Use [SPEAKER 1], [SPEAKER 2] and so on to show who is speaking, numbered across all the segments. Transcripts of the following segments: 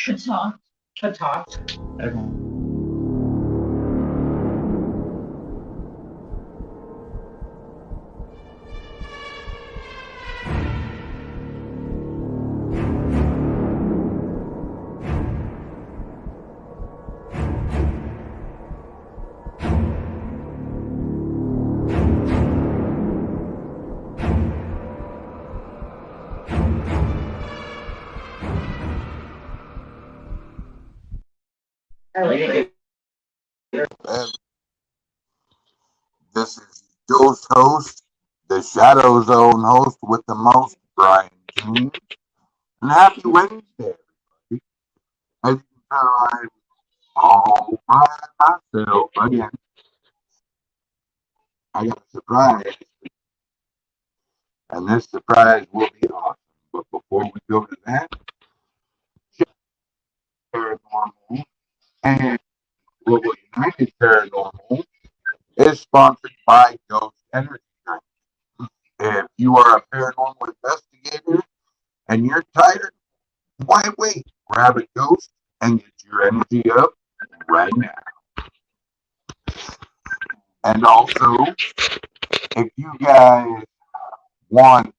[SPEAKER 1] Ta-ta.
[SPEAKER 2] And this is Ghost host, the ShadowZone host with the most, Brian King. And happy Wednesday, everybody. As you can tell, I'm all by myself again. I got a surprise, and this surprise will be awesome. But before we go to that, Paranormal and Global United Paranormal is sponsored by Ghost Energy Drink. If you are a paranormal investigator and you're tired, why wait? Grab a ghost and get your energy up right now. And also, if you guys want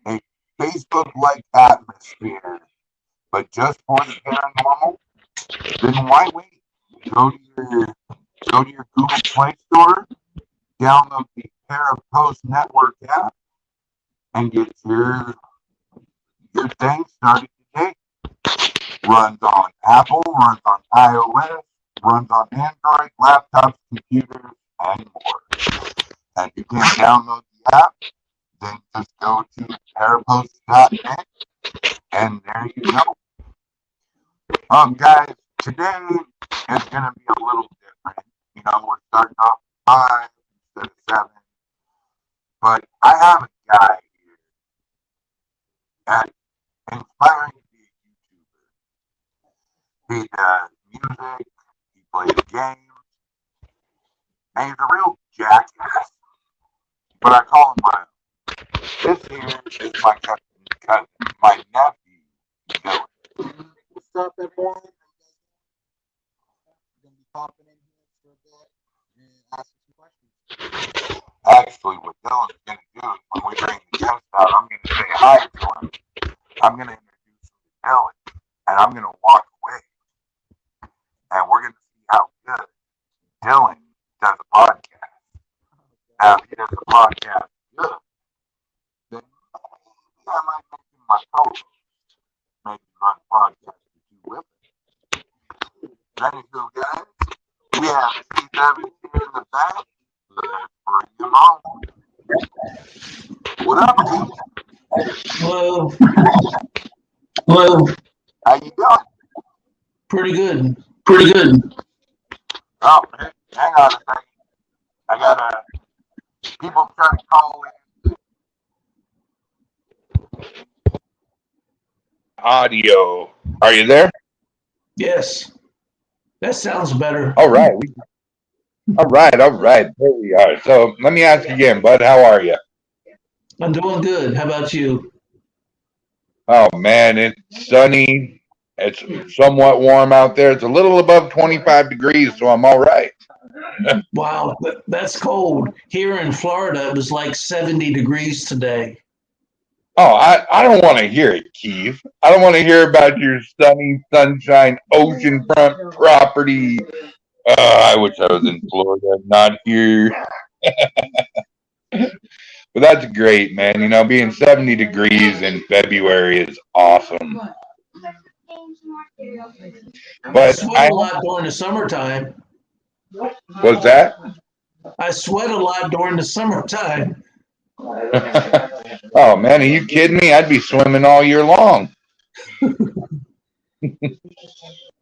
[SPEAKER 2] a Facebook-like atmosphere, but just for the paranormal, then why wait? Go to your Google Play Store, download the Parapost Network app, and get your thing started today. Runs on Apple, runs on iOS, runs on Android, laptops, computers, and more. And you can download the app, then just go to parapost.net, and there you go. Guys, today is going to be a little different. You know, we're starting off 5 instead of 7. But I have a guy here that's inspiring to be a YouTuber. He does music, he plays games, and he's a real jackass. But I call him my own. This here is my cousin, my nephew, Dylan. What's up, everyone? We're going to be popping in here for a bit and asking some questions. Actually, what Dylan's going to do is when we bring the guest out, I'm going to say hi to him. I'm going to introduce him to Dylan, and I'm going to walk away. And we're going to see how good Dylan does a podcast. Now, if he does a podcast good, then maybe I might make him my co-host. Maybe run a podcast or two with him. Anywho, guys, we have C7 here in the back. Let's bring him on. What up, dude?
[SPEAKER 3] Hello. Hello.
[SPEAKER 2] How you doing?
[SPEAKER 3] Pretty good. Pretty good.
[SPEAKER 2] Oh, man, hang on a second. I got people trying to call in. Audio. Are you there?
[SPEAKER 3] Yes. That sounds better.
[SPEAKER 2] All right. All right. There we are. So let me ask you again, bud. How are you?
[SPEAKER 3] I'm doing good. How about you?
[SPEAKER 2] Oh, man, it's sunny. It's somewhat warm out there. It's a little above 25 degrees, so I'm all right.
[SPEAKER 3] Wow, that's cold. Here in Florida, it was like 70 degrees today.
[SPEAKER 2] Oh, I don't want to hear it, Keith. I don't want to hear about your sunny, sunshine, oceanfront property. I wish I was in Florida, not here. But that's great, man. You know, being 70 degrees in February is awesome.
[SPEAKER 3] I sweat a lot during the summertime.
[SPEAKER 2] What's that?
[SPEAKER 3] I sweat a lot during the summertime.
[SPEAKER 2] Oh, man, are you kidding me? I'd be swimming all year long.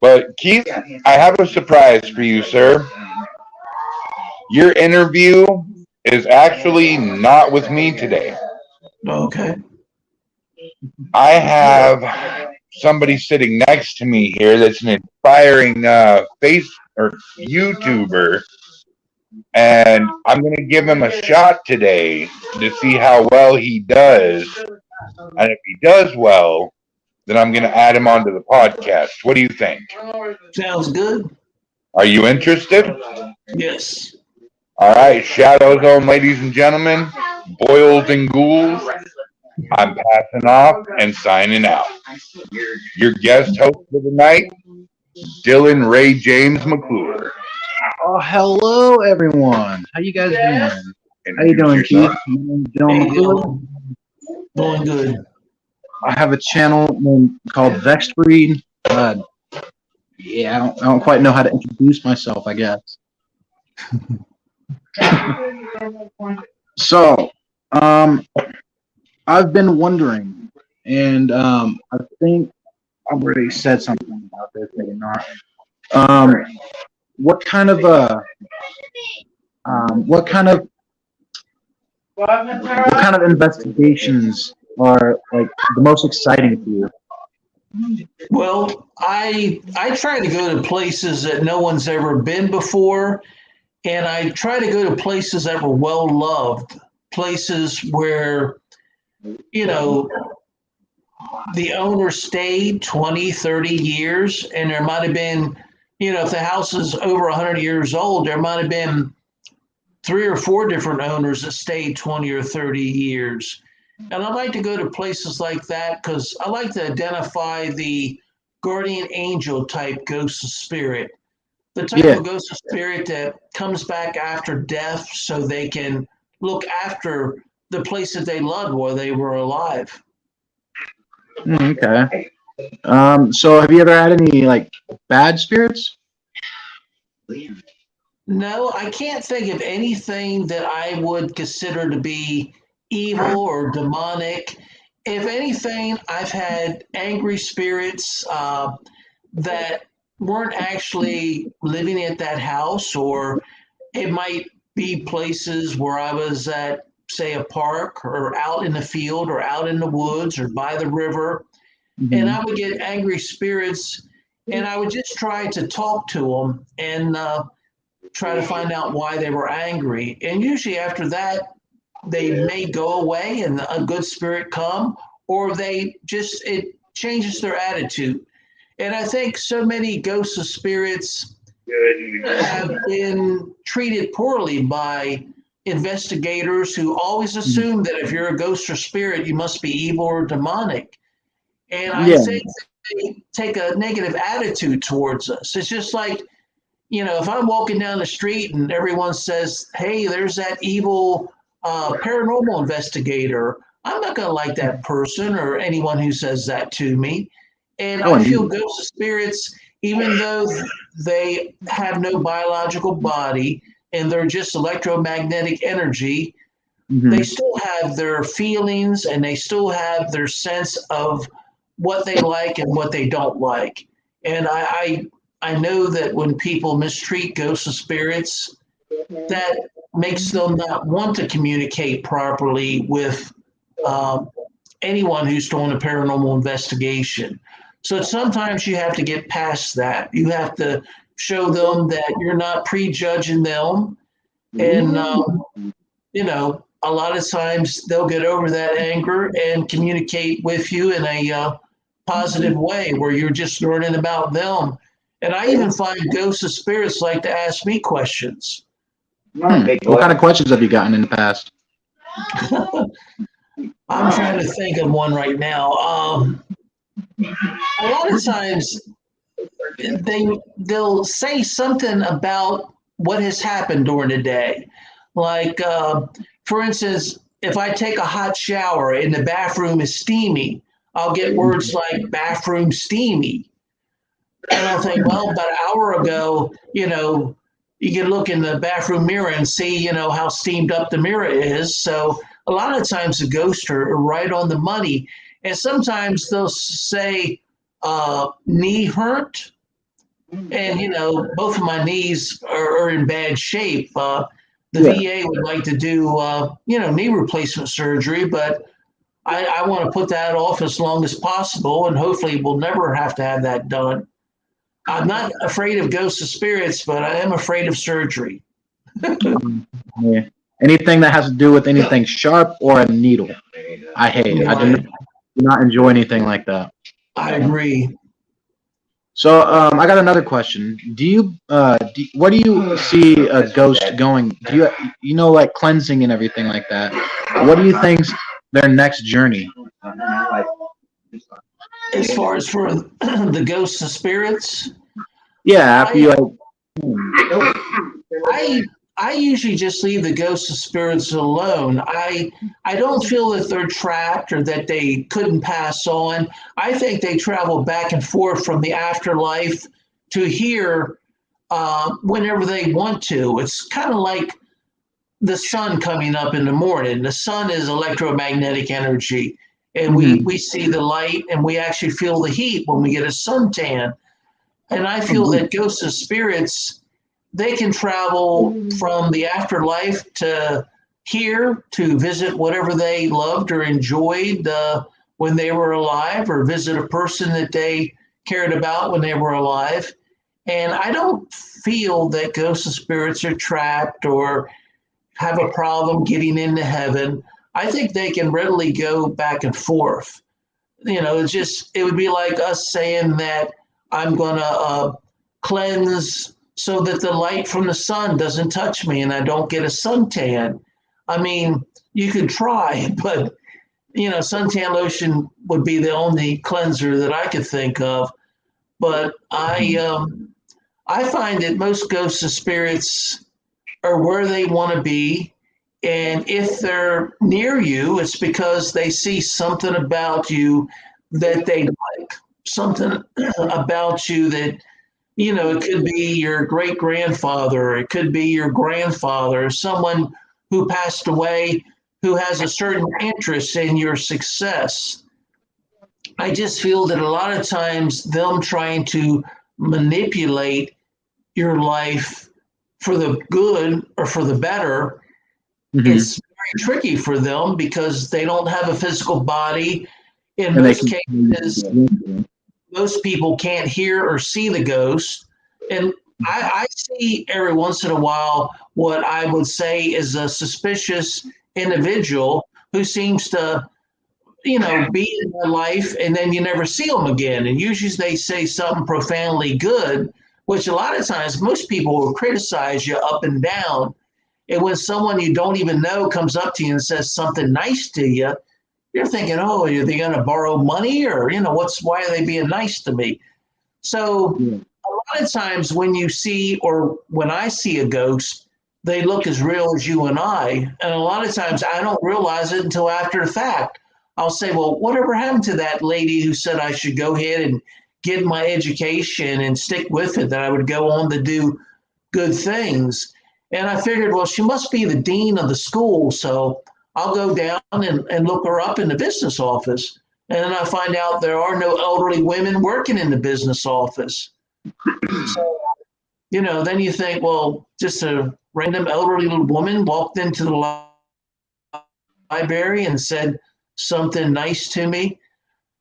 [SPEAKER 2] But, Keith, I have a surprise for you, sir. Your interview is actually not with me today.
[SPEAKER 3] Okay.
[SPEAKER 2] I have somebody sitting next to me here that's an inspiring YouTuber, and I'm going to give him a shot today to see how well he does. And if he does well, then I'm going to add him onto the podcast. What do you think?
[SPEAKER 3] Sounds good.
[SPEAKER 2] Are you interested?
[SPEAKER 3] Yes.
[SPEAKER 2] All right, ShadowZone, ladies and gentlemen, boils and ghouls. I'm passing off and signing out. Your guest host for the night, Dylan Ray James McClure.
[SPEAKER 1] Oh, hello, everyone. How you guys doing? How you doing, Keith? My name's Dylan
[SPEAKER 3] Hey,
[SPEAKER 1] McClure.
[SPEAKER 3] Dylan. Doing good.
[SPEAKER 1] I have a channel called Vexed Breed. Yeah, I don't quite know how to introduce myself, I guess. So, I've been wondering, and I think I've already said something about this, maybe not. What kind of investigations are like the most exciting to you?
[SPEAKER 3] Well, I try to go to places that no one's ever been before, and I try to go to places that were well loved, places where, you know, the owner stayed 20, 30 years, and there might have been, you know, if the house is over 100 years old, there might have been 3 or 4 different owners that stayed 20 or 30 years. And I like to go to places like that because I like to identify the guardian angel type ghost of spirit, the type
[SPEAKER 1] Yeah.
[SPEAKER 3] of ghost of spirit that comes back after death so they can look after the place that they loved while they were alive.
[SPEAKER 1] Okay. So have you ever had any like bad spirits?
[SPEAKER 3] No, I can't think of anything that I would consider to be evil or demonic. If anything, I've had angry spirits that weren't actually living at that house, or it might be places where I was at, say, a park or out in the field or out in the woods or by the river. And I would get angry spirits and I would just try to talk to them and try to find out why they were angry. And usually after that, they may go away and a good spirit come, or they just, it changes their attitude. And I think so many ghosts of spirits have been treated poorly by investigators who always assume that if you're a ghost or spirit, you must be evil or demonic. And I
[SPEAKER 1] Yeah.
[SPEAKER 3] think they take a negative attitude towards us. It's just like, you know, if I'm walking down the street and everyone says, hey, there's that evil paranormal investigator, I'm not going to like that person or anyone who says that to me. And
[SPEAKER 1] Oh,
[SPEAKER 3] I
[SPEAKER 1] and
[SPEAKER 3] feel ghosts of spirits, even though they have no biological body and they're just electromagnetic energy, they still have their feelings and they still have their sense of what they like and what they don't like. And I know that when people mistreat ghosts of spirits, that makes them not want to communicate properly with anyone who's doing a paranormal investigation. So sometimes you have to get past that. You have to show them that you're not prejudging them. And, you know, a lot of times they'll get over that anger and communicate with you in a positive way where you're just learning about them. And I even find ghosts of spirits like to ask me questions.
[SPEAKER 1] What kind of questions have you gotten in the past?
[SPEAKER 3] I'm trying to think of one right now. A lot of times they'll say something about what has happened during the day. Like, for instance, if I take a hot shower and the bathroom is steamy, I'll get words like bathroom steamy. And I'll think, well, about an hour ago, you know, you can look in the bathroom mirror and see, you know, how steamed up the mirror is. So a lot of times the ghosts are right on the money. And sometimes they'll say, knee hurt. And, you know, both of my knees are in bad shape. The VA would like to do, you know, knee replacement surgery, but I want to put that off as long as possible. And hopefully we'll never have to have that done. I'm not afraid of ghosts of spirits, but I am afraid of surgery.
[SPEAKER 1] Yeah. Anything that has to do with anything sharp or a needle, I hate it. I do not enjoy anything like that.
[SPEAKER 3] I agree.
[SPEAKER 1] So I got another question. Where do you see a ghost going? You know, like cleansing and everything like that? What do you think's their next journey?
[SPEAKER 3] As far as for the ghosts and spirits,
[SPEAKER 1] Yeah, after
[SPEAKER 3] I
[SPEAKER 1] you like.
[SPEAKER 3] I I usually just leave the ghosts and spirits alone. I don't feel that they're trapped or that they couldn't pass on. I think they travel back and forth from the afterlife to here whenever they want to. It's kind of like the sun coming up in the morning. The sun is electromagnetic energy, and
[SPEAKER 1] Mhm.
[SPEAKER 3] we see the light and we actually feel the heat when we get a suntan. And I feel that ghosts and spirits, they can travel from the afterlife to here to visit whatever they loved or enjoyed when they were alive, or visit a person that they cared about when they were alive. And I don't feel that ghosts and spirits are trapped or have a problem getting into heaven. I think they can readily go back and forth. It's just, it would be like us saying that I'm going to cleanse so that the light from the sun doesn't touch me and I don't get a suntan. I mean, you could try, but suntan lotion would be the only cleanser that I could think of. But I find that most ghosts and spirits are where they want to be. And if they're near you, it's because they see something about you that they like, something about you that, it could be your great grandfather, it could be your grandfather, someone who passed away who has a certain interest in your success. I just feel that a lot of times them trying to manipulate your life for the good or for the better,
[SPEAKER 1] Mhm.
[SPEAKER 3] it's very tricky for them because they don't have a physical body. In
[SPEAKER 1] And they
[SPEAKER 3] most
[SPEAKER 1] can.
[SPEAKER 3] cases, most people can't hear or see the ghost. And I see every once in a while what I would say is a suspicious individual who seems to, be in my life and then you never see them again. And usually they say something profoundly good, which a lot of times most people will criticize you up and down. And when someone you don't even know comes up to you and says something nice to you, you're thinking, oh, are they going to borrow money, or why are they being nice to me? So
[SPEAKER 1] Yeah.
[SPEAKER 3] a lot of times when you see, or when I see a ghost, they look as real as you and I. And a lot of times I don't realize it until after the fact. I'll say, well, whatever happened to that lady who said I should go ahead and get my education and stick with it, that I would go on to do good things? And I figured, well, she must be the dean of the school. So I'll go down and look her up in the business office. And then I find out there are no elderly women working in the business office. So, then you think, well, just a random elderly woman walked into the library and said something nice to me.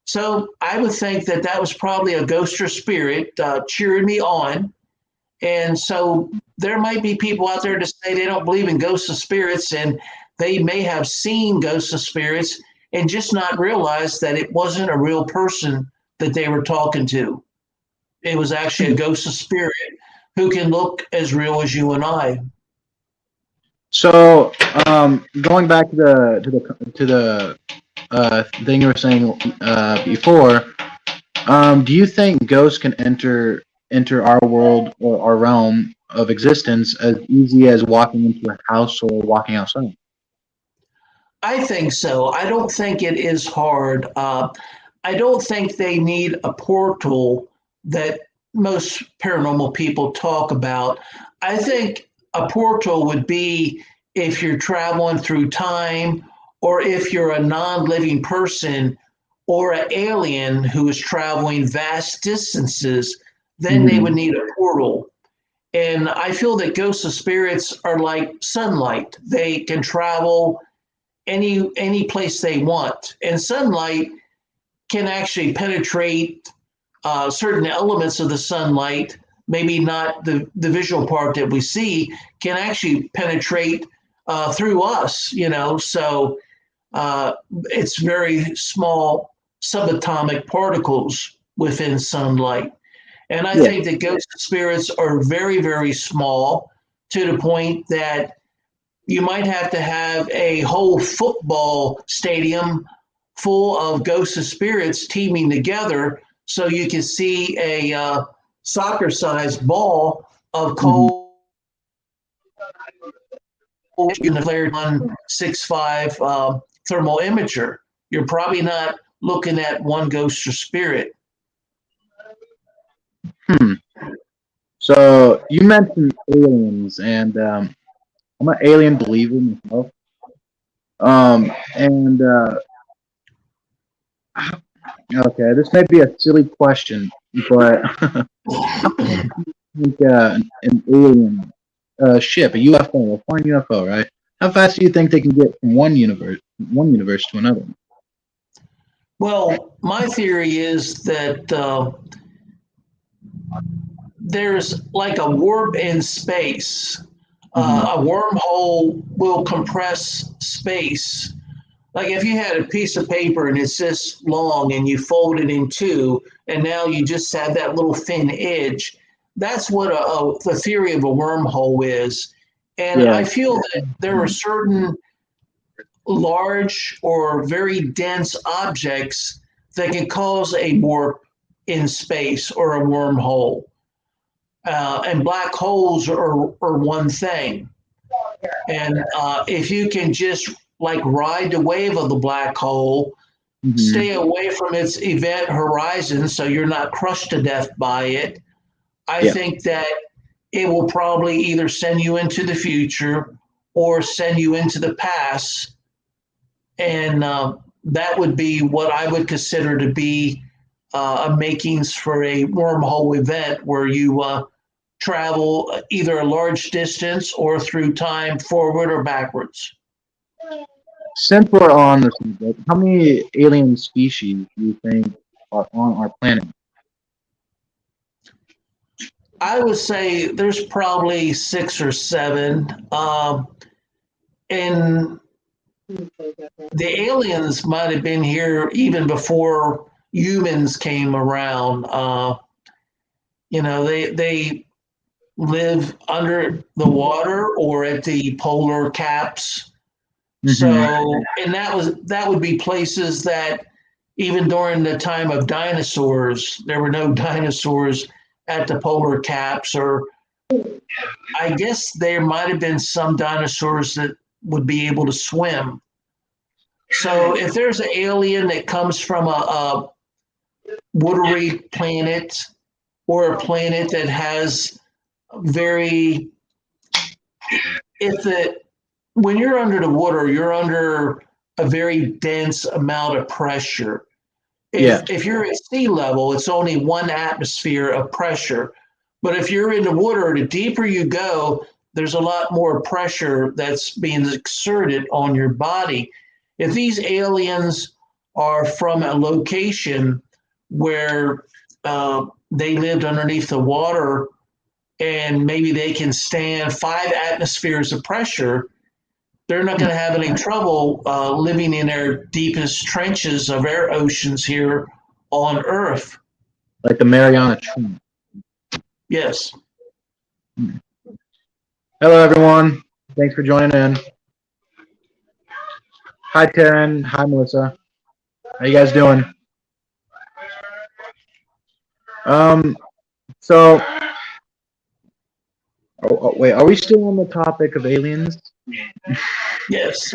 [SPEAKER 3] So I would think that that was probably a ghost or spirit cheering me on. And so there might be people out there to say they don't believe in ghosts and spirits, and they may have seen ghosts and spirits and just not realize that it wasn't a real person that they were talking to. It was actually a ghost of spirit who can look as real as you and I.
[SPEAKER 1] So going back to the thing you were saying before, do you think ghosts can enter our world or our realm of existence as easy as walking into a house or walking outside?
[SPEAKER 3] I think so. I don't think it is hard. I don't think they need a portal that most paranormal people talk about. I think a portal would be if you're traveling through time, or if you're a non living person or an alien who is traveling vast distances, then they would
[SPEAKER 1] Mhm.
[SPEAKER 3] need a portal. And I feel that ghosts of spirits are like sunlight. They can travel any place they want, and sunlight can actually penetrate certain elements of the sunlight. Maybe not the visual part that we see, can actually penetrate through us. So it's very small subatomic particles within sunlight. And I
[SPEAKER 1] Yeah.
[SPEAKER 3] think that ghost spirits are very, very small to the point that you might have to have a whole football stadium full of ghosts of spirits teaming together so you can see a soccer sized ball of
[SPEAKER 1] Hmm.
[SPEAKER 3] cold in the flared 165 thermal imager. You're probably not looking at one ghost or spirit.
[SPEAKER 1] Hmm. So you mentioned aliens, and I'm an alien believer myself. And okay, this may be a silly question, but think an alien ship, a UFO, a foreign UFO, right? How fast do you think they can get from one universe to another?
[SPEAKER 3] Well, my theory is that there's like a warp in space.
[SPEAKER 1] Hmm.
[SPEAKER 3] A wormhole will compress space. Like if you had a piece of paper and it's this long and you fold it in two, and now you just have that little thin edge. That's what the theory of a wormhole is. And
[SPEAKER 1] Yeah.
[SPEAKER 3] I feel that there are certain large or very dense objects that can cause a warp in space or a wormhole. And black holes are one thing. And if you can just like ride the wave of the black hole,
[SPEAKER 1] Hmm.
[SPEAKER 3] stay away from its event horizon so you're not crushed to death by it, I
[SPEAKER 1] Yeah.
[SPEAKER 3] think that it will probably either send you into the future or send you into the past. And that would be what I would consider to be a makings for a wormhole event where you travel either a large distance or through time forward or backwards.
[SPEAKER 1] Since we're on the subject, how many alien species do you think are on our planet?
[SPEAKER 3] I would say there's probably six or seven. And the aliens might have been here even before humans came around. They live under the water or at the polar caps.
[SPEAKER 1] Hmm.
[SPEAKER 3] So, and that would be places that even during the time of dinosaurs, there were no dinosaurs at the polar caps, or I guess there might have been some dinosaurs that would be able to swim. So, if there's an alien that comes from a watery planet or a planet that has very, if it, when you're under the water, you're under a very dense amount of pressure.
[SPEAKER 1] Yeah.
[SPEAKER 3] If you're at sea level, it's only one atmosphere of pressure. But if you're in the water, the deeper you go, there's a lot more pressure that's being exerted on your body. If these aliens are from a location where they lived underneath the water and maybe they can stand 5 atmospheres of pressure, they're not going to have any trouble living in their deepest trenches of air oceans here on Earth.
[SPEAKER 1] Like the Mariana Trench.
[SPEAKER 3] Yes.
[SPEAKER 1] Hello, everyone. Thanks for joining in. Hi, Taryn. Hi, Melissa. How you guys doing? Um. So, wait. Are we still on the topic of aliens?
[SPEAKER 3] Yes.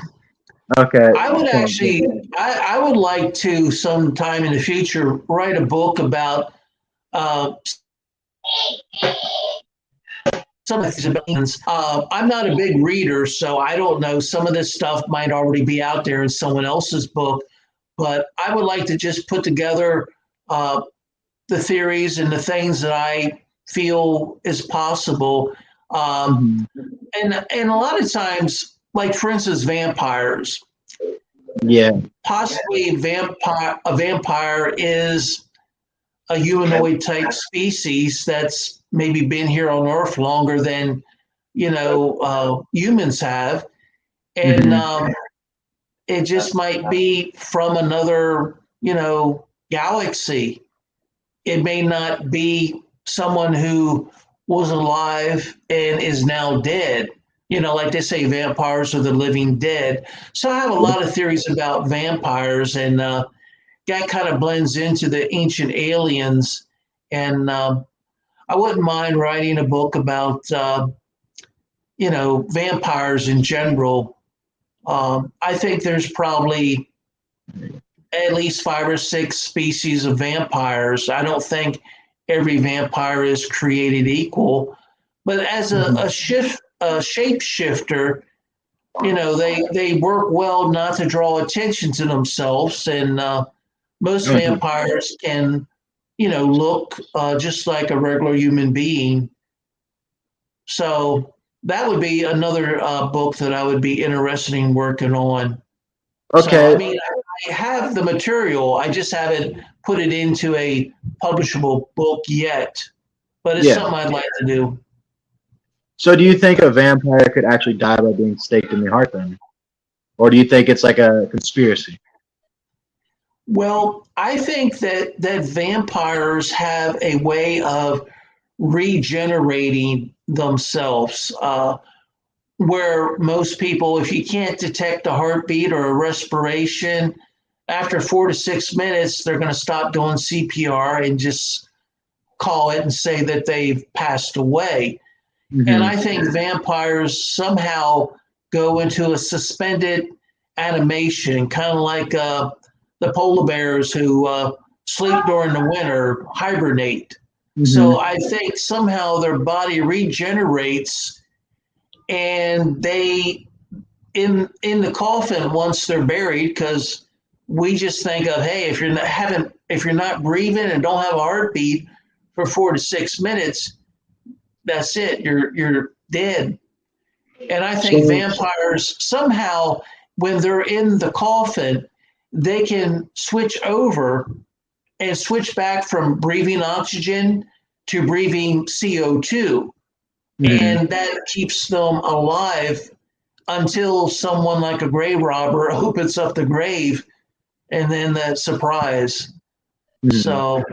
[SPEAKER 1] Okay.
[SPEAKER 3] I would
[SPEAKER 1] So,
[SPEAKER 3] actually, I would like to sometime in the future write a book about uh, some of these aliens. I'm not a big reader, so I don't know. Some of this stuff might already be out there in someone else's book, but I would like to just put together uh, the theories and the things that I feel is possible. Um,
[SPEAKER 1] mhm.
[SPEAKER 3] and a lot of times, like for instance, vampires.
[SPEAKER 1] Yeah.
[SPEAKER 3] Possibly a vampire is a humanoid type species that's maybe been here on Earth longer than humans have, and
[SPEAKER 1] Hmm.
[SPEAKER 3] it just might be from another. galaxy. It may not be someone who was alive and is now dead. Like they say, vampires are the living dead. So I have a lot of theories about vampires, and that kind of blends into the ancient aliens. And I wouldn't mind writing a book about, vampires in general. I think there's probably at least 5 or 6 species of vampires. I don't think every vampire is created equal, but as a shapeshifter, they work well not to draw attention to themselves, and most vampires can, look just like a regular human being. So that would be another book that I would be interested in working on. So, I
[SPEAKER 1] Okay.
[SPEAKER 3] mean, I have the material. I just haven't put it into a publishable book yet, but it's
[SPEAKER 1] Yeah.
[SPEAKER 3] something I'd like to do.
[SPEAKER 1] So do you think a vampire could actually die by being staked in the heart then? Or do you think it's like a conspiracy?
[SPEAKER 3] Well, I think that vampires have a way of regenerating themselves, where most people, if you can't detect a heartbeat or a respiration, after 4 to 6 minutes, they're going to stop doing CPR and just call it and say that they've passed away. And
[SPEAKER 1] Hmm.
[SPEAKER 3] I think vampires somehow go into a suspended animation, kind of like the polar bears who sleep during the winter, hibernate. So
[SPEAKER 1] Hmm.
[SPEAKER 3] I think somehow their body regenerates, and they in the coffin once they're buried, because we just think of, hey, if you're not breathing and don't have a heartbeat for 4 to 6 minutes, that's it. You're dead. And I think
[SPEAKER 1] So,
[SPEAKER 3] vampires somehow, when they're in the coffin, they can switch over and switch back from breathing oxygen to breathing CO2.
[SPEAKER 1] mhm.
[SPEAKER 3] And that keeps them alive until someone like a grave robber opens up the grave, and then that surprise.
[SPEAKER 1] Mhm.
[SPEAKER 3] So,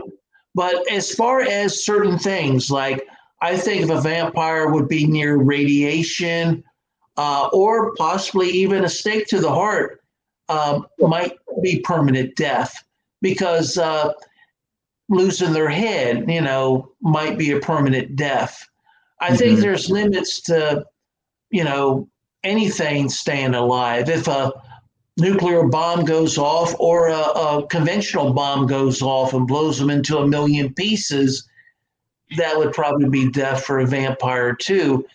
[SPEAKER 3] but as far as certain things, like I think if a vampire would be near radiation, or possibly even a stake to the heart, might be permanent death, because losing their head, might be a permanent death. I think
[SPEAKER 1] Mhm.
[SPEAKER 3] there's limits to, you know, anything staying alive. If a nuclear bomb goes off, or a conventional bomb goes off and blows them into a million pieces, that would probably be death for a vampire too.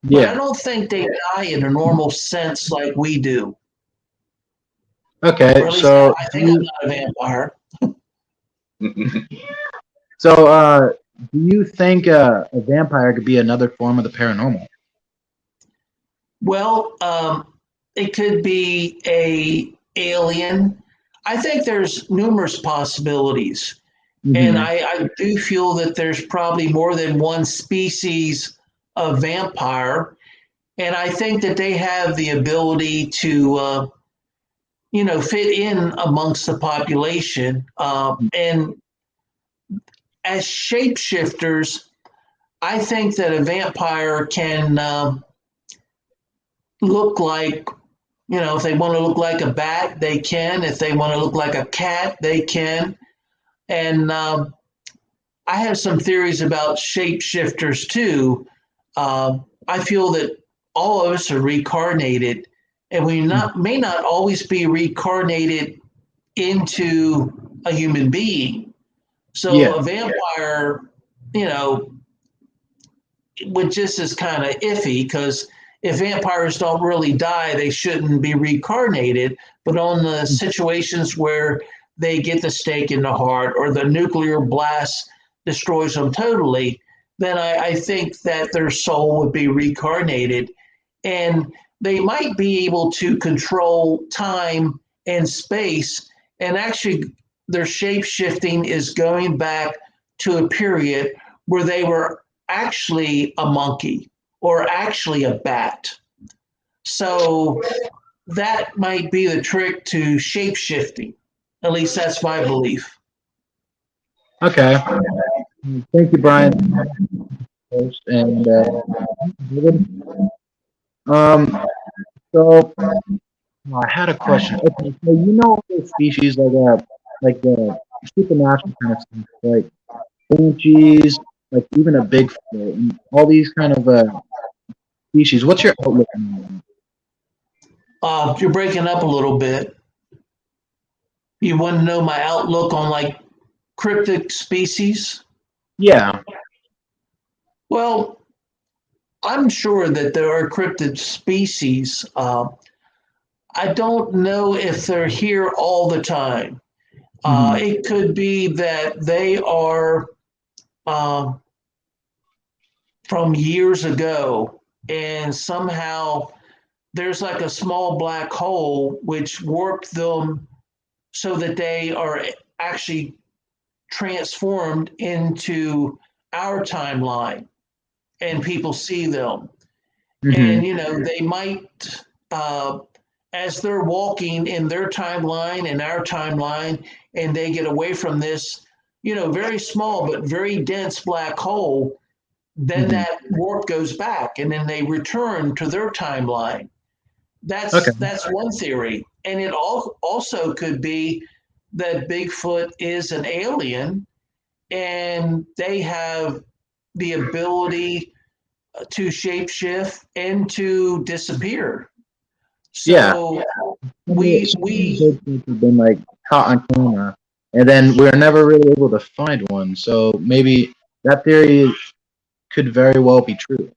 [SPEAKER 3] But I
[SPEAKER 1] Yeah.
[SPEAKER 3] don't think they die in a normal sense like we do. Or
[SPEAKER 1] Okay.
[SPEAKER 3] at least
[SPEAKER 1] So
[SPEAKER 3] I think I'm not a vampire.
[SPEAKER 1] so do you think a vampire could be another form of the paranormal?
[SPEAKER 3] Well, it could be a alien. I think there's numerous possibilities. And
[SPEAKER 1] Hmm.
[SPEAKER 3] I do feel that there's probably more than one species of vampire. And I think that they have the ability to, fit in amongst the population. And as shapeshifters, I think that a vampire can look like, if they want to look like a bat, they can. If they want to look like a cat, they can. And I have some theories about shapeshifters too. I feel that all of us are reincarnated, and we may not always be reincarnated into a human being. So
[SPEAKER 1] Yeah.
[SPEAKER 3] a vampire, you know, which just is kind of iffy, because if vampires don't really die, they shouldn't be reincarnated. But on the situations where they get the stake in the heart, or the nuclear blast destroys them totally, then I think that their soul would be reincarnated. And they might be able to control time and space. And actually, their shape shifting is going back to a period where they were actually a monkey or actually a bat. So that might be the trick to shape shifting. At least that's my belief.
[SPEAKER 1] Okay. Thank you, Brian. And um, so I had a question. Okay, so you know those species like the supernatural kind of stuff, like banshees, like even a Bigfoot, and all these kind of species. What's your outlook on them?
[SPEAKER 3] You're breaking up a little bit. You want to know my outlook on like cryptic species?
[SPEAKER 1] Yeah.
[SPEAKER 3] Well, I'm sure that there are cryptid species. I don't know if they're here all the time.
[SPEAKER 1] Hmm.
[SPEAKER 3] It could be that they are uh, from years ago, and somehow there's like a small black hole which warped them so that they are actually transformed into our timeline and people see them.
[SPEAKER 1] Hmm.
[SPEAKER 3] And, they might, uh, as they're walking in their timeline and our timeline, and they get away from this, very small but very dense black hole, then
[SPEAKER 1] Hmm.
[SPEAKER 3] that warp goes back and then they return to their timeline.
[SPEAKER 1] Okay.
[SPEAKER 3] That's one theory. And it also could be that Bigfoot is an alien and they have the ability to shapeshift and to disappear.
[SPEAKER 1] Yeah.
[SPEAKER 3] So
[SPEAKER 1] Some of the
[SPEAKER 3] we
[SPEAKER 1] Bigfoots have been like caught on camera, and then we're never really able to find one. So maybe that theory could very well be true.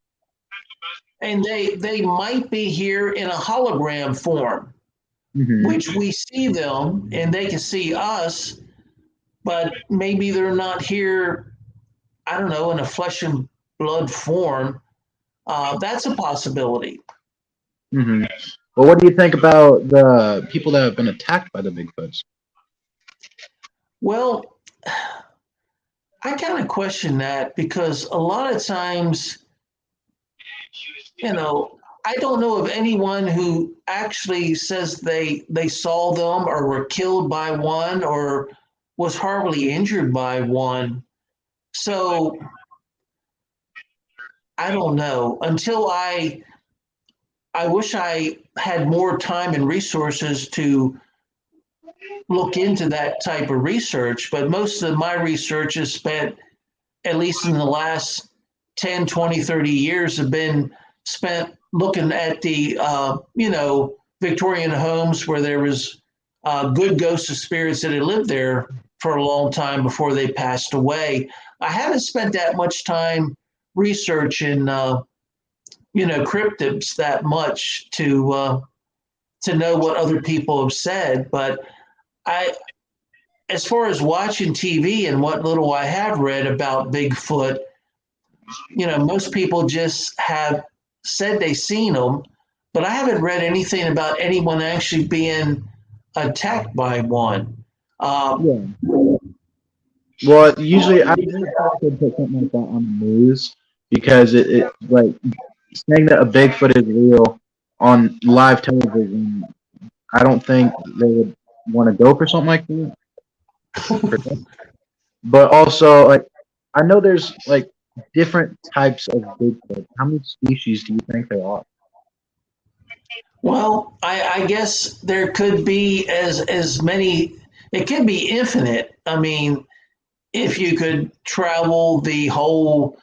[SPEAKER 3] and they might be here in a hologram form,
[SPEAKER 1] Hmm.
[SPEAKER 3] which we see them and they can see us, but maybe they're not here. I don't know, in a flesh and blood form. That's a possibility.
[SPEAKER 1] Hmm. Well, what do you think about the people that have been attacked by the Bigfoots?
[SPEAKER 3] Well, I kind of question that because a lot of times, you know, I don't know of anyone who actually says they saw them or were killed by one or was horribly injured by one. So I don't know. I wish I had more time and resources to look into that type of research, but most of my research is spent, at least in the last 10, 20, 30 years, have been spent looking at the, Victorian homes where there was good ghosts of spirits that had lived there for a long time before they passed away. I haven't spent that much time researching, cryptids that much to know what other people have said. But I, as far as watching TV and what little I have read about Bigfoot, most people just have said they've seen them, but I haven't read anything about anyone actually being attacked by one. Um,
[SPEAKER 1] Yeah. Well, usually I wish I could put something like that on the news because it like saying that a Bigfoot is real on live television. I don't think they would want to go for something like that. But also, like, I know there's like different types of Bigfoot. How many species do you think there are?
[SPEAKER 3] well, I guess there could be as many. It could be infinite. I mean, if you could travel the whole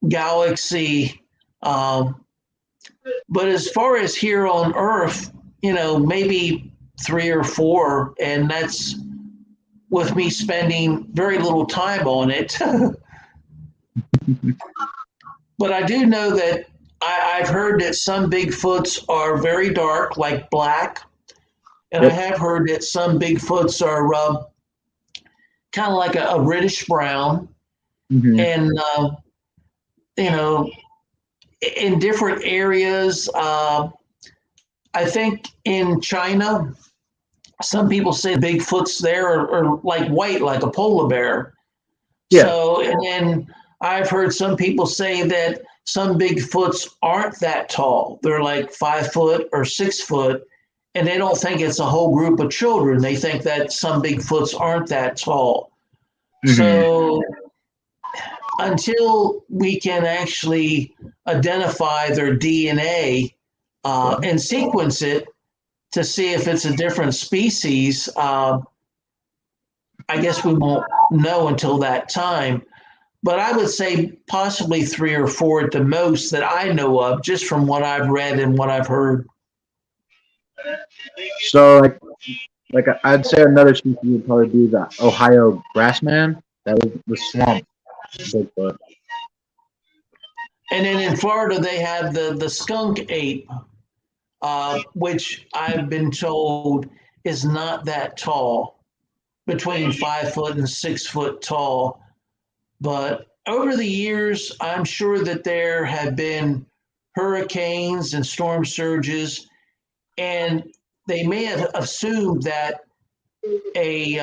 [SPEAKER 3] galaxy. But as far as here on Earth, maybe three or four, and that's with me spending very little time on it. But I do know that I've heard that some Bigfoots are very dark, like black, and I
[SPEAKER 1] Yep.
[SPEAKER 3] have heard that some Bigfoots are kind of like a reddish brown,
[SPEAKER 1] Hmm.
[SPEAKER 3] and you know, in different areas. I think in China, some people say Bigfoots there are like white, like a polar bear.
[SPEAKER 1] Yeah.
[SPEAKER 3] So, and then I've heard some people say that some Bigfoots aren't that tall. They're like 5 foot or 6 foot. and they don't think it's a whole group of children. They think that some Bigfoots aren't that tall.
[SPEAKER 1] Mhm.
[SPEAKER 3] So until we can actually identify their DNA and sequence it to see if it's a different species, I guess we won't know until that time. But I would say possibly three or four at the most that I know of, just from what I've read and what I've heard.
[SPEAKER 1] So like I'd say another species would probably be the Ohio grassman. That was the swamp Bigfoot.
[SPEAKER 3] And then in Florida, they have the skunk ape, which I've been told is not that tall, between 5 foot and 6 foot tall. But over the years, I'm sure that there have been hurricanes and storm surges, and they may have assumed that a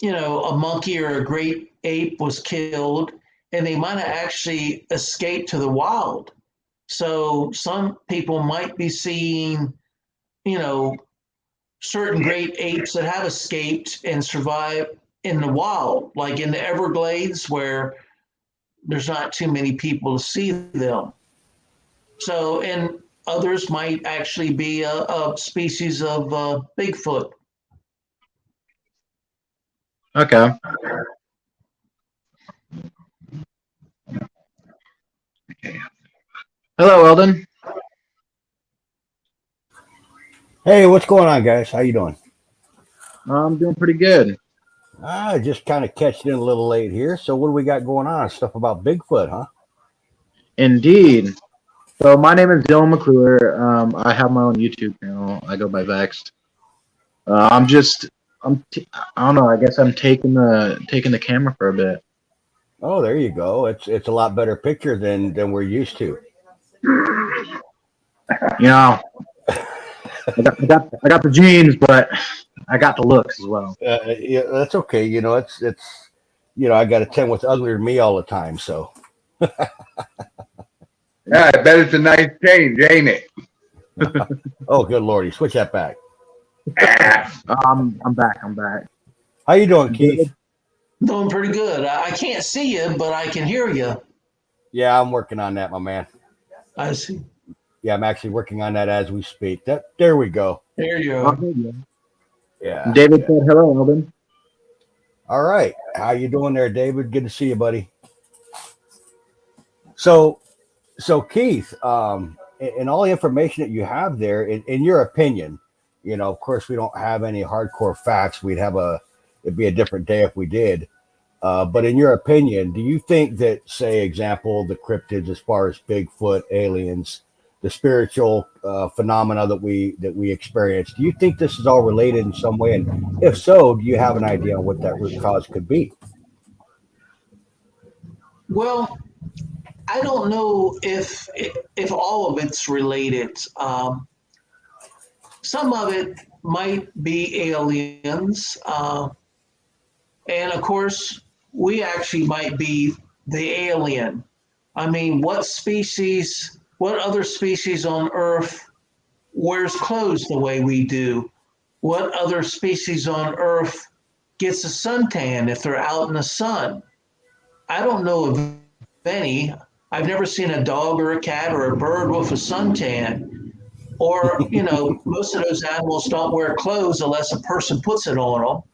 [SPEAKER 3] a monkey or a great ape was killed, and they might have actually escaped to the wild. So some people might be seeing, you know, certain great apes that have escaped and survived in the wild, like in the Everglades, where there's not too many people to see them. So, and others might actually be a species of Bigfoot.
[SPEAKER 1] Okay. Hello, Eldon.
[SPEAKER 4] Hey, what's going on, guys? How you doing?
[SPEAKER 1] I'm doing pretty good.
[SPEAKER 4] Just kind of catching in a little late here. So what do we got going on? Stuff about Bigfoot, huh?
[SPEAKER 1] Indeed. So my name is Dylan McClure. I have my own YouTube channel. I go by Vexed. I'm just I don't know. I guess I'm taking the camera for a bit.
[SPEAKER 4] Oh, there you go. It's a lot better picture than we're used to.
[SPEAKER 1] You know, I got the genes, but I got the looks as well.
[SPEAKER 4] Yeah, that's okay. It's I got a 10 with uglier than me all the time. So
[SPEAKER 2] Yeah, I bet it's a nice change, ain't it?
[SPEAKER 4] oh, good lordy, switch that back.
[SPEAKER 1] I'm back. I'm back.
[SPEAKER 4] How you doing, Keith?
[SPEAKER 3] Doing pretty good. I can't see you, but I can hear you.
[SPEAKER 4] Yeah, I'm working on that, my man.
[SPEAKER 3] I see.
[SPEAKER 4] Yeah, I'm actually working on that as we speak. There we go.
[SPEAKER 3] There you
[SPEAKER 1] Oh,
[SPEAKER 3] are.
[SPEAKER 1] there you go.
[SPEAKER 4] Yeah.
[SPEAKER 1] David
[SPEAKER 4] yeah.
[SPEAKER 1] said hello, Eldon.
[SPEAKER 4] All right. How you doing there, David? Good to see you, buddy. So Keith, in all the information that you have there, in your opinion, of course, we don't have any hardcore facts. It'd be a different day if we did. But in your opinion, do you think that, say, example, the cryptids, as far as Bigfoot, aliens, the spiritual phenomena that we experience, do you think this is all related in some way? And if so, do you have an idea on what that root cause could be?
[SPEAKER 3] Well, I don't know if all of it's related. Some of it might be aliens, and of course, we actually might be the alien. I mean, what other species on Earth wears clothes the way we do? What other species on Earth gets a suntan if they're out in the sun? I don't know of any. I've never seen a dog or a cat or a bird with a suntan. Or, most of those animals don't wear clothes unless a person puts it on them.
[SPEAKER 4] Right.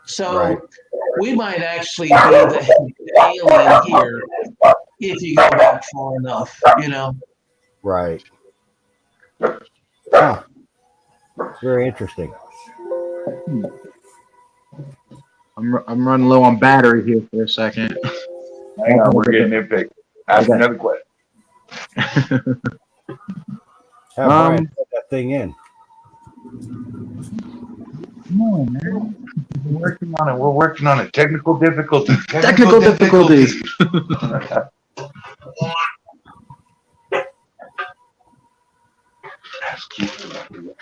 [SPEAKER 3] So we might actually be the alien here if you go back far enough.
[SPEAKER 4] Right. Huh. Very interesting.
[SPEAKER 1] I'm running low on battery here for a second.
[SPEAKER 2] Hang on, we're getting nitpicked. Ask
[SPEAKER 1] Okay.
[SPEAKER 2] another question.
[SPEAKER 4] Have Brian put that thing in.
[SPEAKER 2] No, man. We're working on it. We're working on it. Technical difficulties.
[SPEAKER 1] Technical difficulties.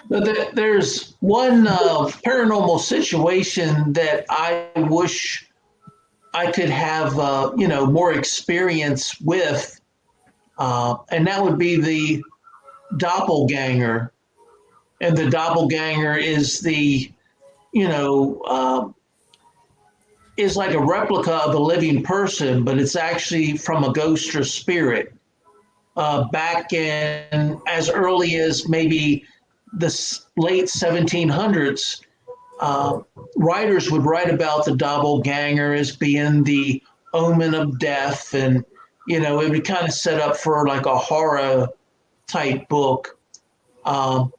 [SPEAKER 3] But there's one paranormal situation that I wish I could have, more experience with, and that would be the doppelganger. and the doppelganger is is like a replica of a living person, but it's actually from a ghost or spirit. Back in as early as maybe the late 1700s, uh, writers would write about the doppelganger as being the omen of death, and it would kind of set up for like a horror type book. Um,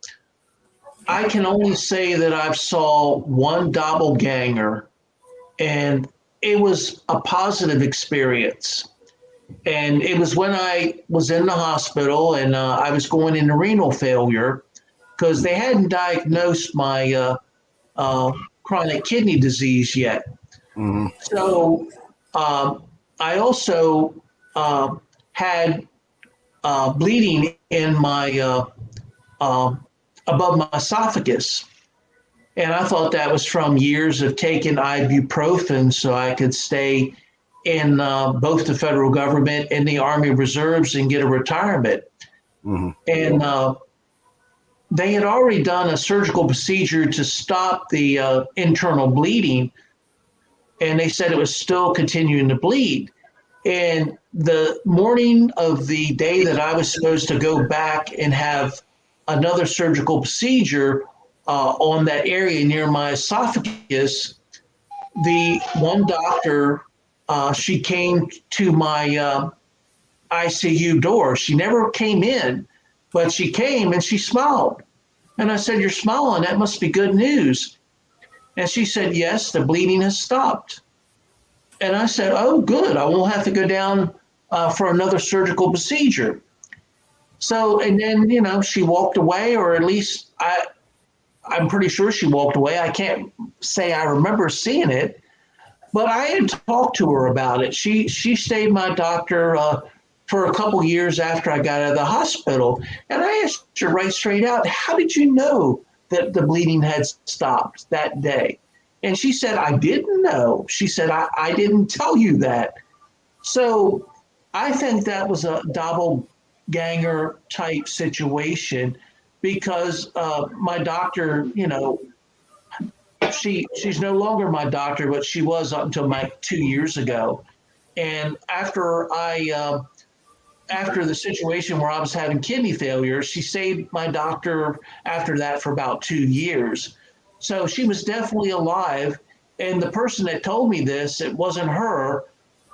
[SPEAKER 3] I can only say that I've saw one doppelganger, and it was a positive experience. And it was when I was in the hospital, and I was going into renal failure because they hadn't diagnosed my chronic kidney disease yet.
[SPEAKER 4] Hmm.
[SPEAKER 3] So I also had bleeding in my above my esophagus. And I thought that was from years of taking ibuprofen so I could stay in both the federal government and the Army Reserves and get a retirement.
[SPEAKER 4] Hmm.
[SPEAKER 3] And they had already done a surgical procedure to stop the internal bleeding, and they said it was still continuing to bleed. And the morning of the day that I was supposed to go back and have another surgical procedure on that area near my esophagus, the one doctor, she came to my ICU door. She never came in, but she came and she smiled. And I said, "You're smiling. That must be good news." And she said, "Yes, the bleeding has stopped." And I said, "Oh, good. I won't have to go down for another surgical procedure." So, and then, she walked away, or at least I'm pretty sure she walked away. I can't say I remember seeing it, but I had talked to her about it. She stayed my doctor for a couple years after I got out of the hospital. And I asked her right straight out, "How did you know that the bleeding had stopped that day?" And she said, "I didn't know." She said, I didn't tell you that. So I think that was a doppelganger type situation because my doctor, she's no longer my doctor, but she was up until like 2 years ago. And after the situation where I was having kidney failure, she stayed my doctor after that for about 2 years. So she was definitely alive. And the person that told me this, it wasn't her.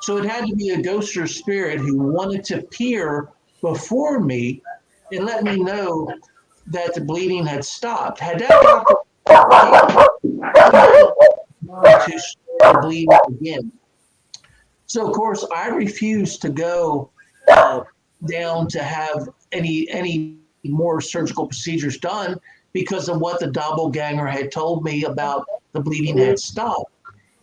[SPEAKER 3] So it had to be a ghost or spirit who wanted to appear before me and let me know that the bleeding had stopped. Had that doctor to start the bleeding again. So of course I refused to go uh, down to have any more surgical procedures done because of what the doppelganger had told me about the bleeding had stopped.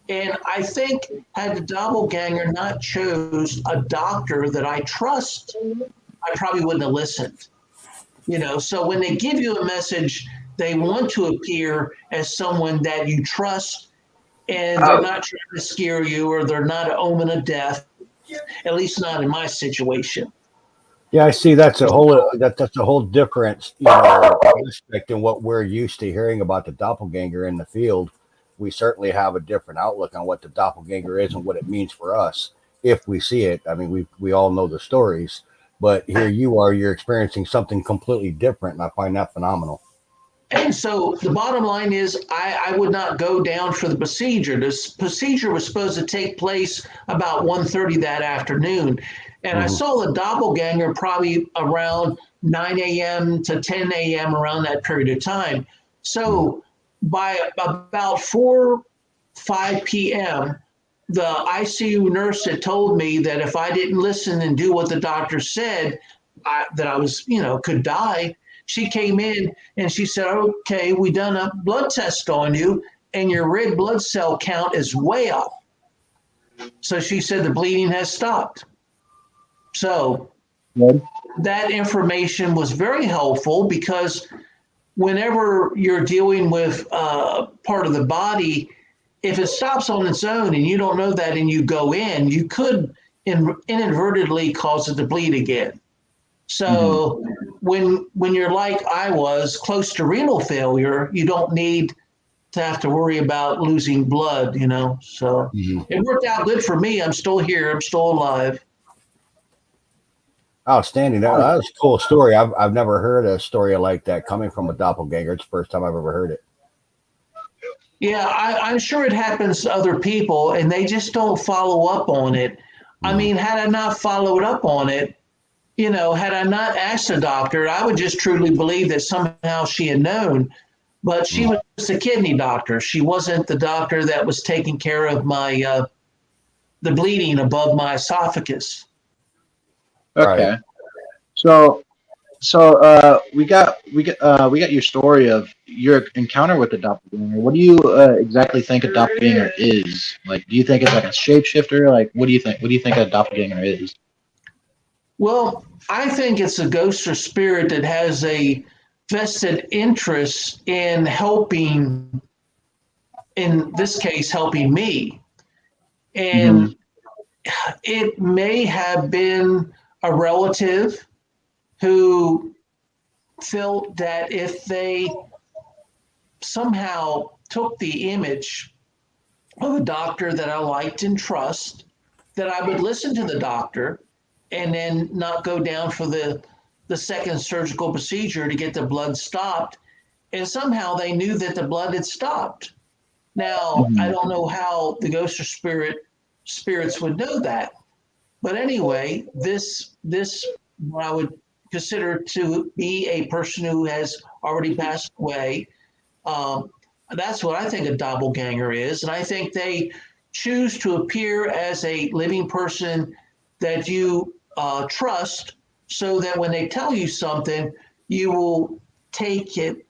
[SPEAKER 3] And I think had the doppelganger not chose a doctor that I trust, I probably wouldn't have listened. So when they give you a message, they want to appear as someone that you trust, and they're not trying to scare you, or they're not an omen of death, at least not in my situation.
[SPEAKER 4] Yeah, I see. That's a whole different aspect than what we're used to hearing about the doppelganger in the field. We certainly have a different outlook on what the doppelganger is and what it means for us if we see it. I mean, we all know the stories, but here you're experiencing something completely different, and I find that phenomenal.
[SPEAKER 3] And so the bottom line is, I would not go down for the procedure. This procedure was supposed to take place about 1:30 that afternoon. And I
[SPEAKER 4] Hmm.
[SPEAKER 3] saw the doppelganger probably around 9 a.m. to 10 a.m. around that period of time. So by about 5 p.m., the ICU nurse had told me that if I didn't listen and do what the doctor said, that I was, could die. She came in and she said, "Okay, we done a blood test on you, and your red blood cell count is way up." So she said the bleeding has stopped. So
[SPEAKER 1] Good.
[SPEAKER 3] that information was very helpful because whenever you're dealing with part of the body, if it stops on its own and you don't know that and you go in, you could inadvertently cause it to bleed again. So when you're like I was, close to renal failure, you don't need to have to worry about losing blood, you know. So
[SPEAKER 4] Mhm.
[SPEAKER 3] it worked out good for me. I'm still here. I'm still alive.
[SPEAKER 4] Outstanding. That's a cool story. I've never heard a story like that coming from a doppelganger. It's the first time I've ever heard it.
[SPEAKER 3] Yeah, I'm sure it happens to other people, and they just don't follow up on it. I
[SPEAKER 4] Mhm.
[SPEAKER 3] mean, had I not followed up on it, you know, had I not asked the doctor, I would just truly believe that somehow she had known. But she
[SPEAKER 4] Mhm.
[SPEAKER 3] was a kidney doctor. She wasn't the doctor that was taking care of my the bleeding above my esophagus.
[SPEAKER 4] Right.
[SPEAKER 1] Okay. So we got your story of your encounter with the doppelganger. What do you exactly think a doppelganger is? Like, do you think it's like a shapeshifter? Like, what do you think? What do you think a doppelganger is?
[SPEAKER 3] Well, I think it's a ghost or spirit that has a vested interest in helping, in this case, helping me.
[SPEAKER 1] Mm-hmm.
[SPEAKER 3] And it may have been a relative who felt that if they somehow took the image of a doctor that I liked and trust, that I would listen to the doctor and then not go down for the second surgical procedure to get the blood stopped. And somehow they knew that the blood had stopped. Now, I
[SPEAKER 1] Mm-hmm.
[SPEAKER 3] don't know how the ghost or spirits would know that. But anyway, this what I would consider to be a person who has already passed away. Um, that's what I think a doppelganger is, and I think they choose to appear as a living person that you trust, so that when they tell you something, you will take it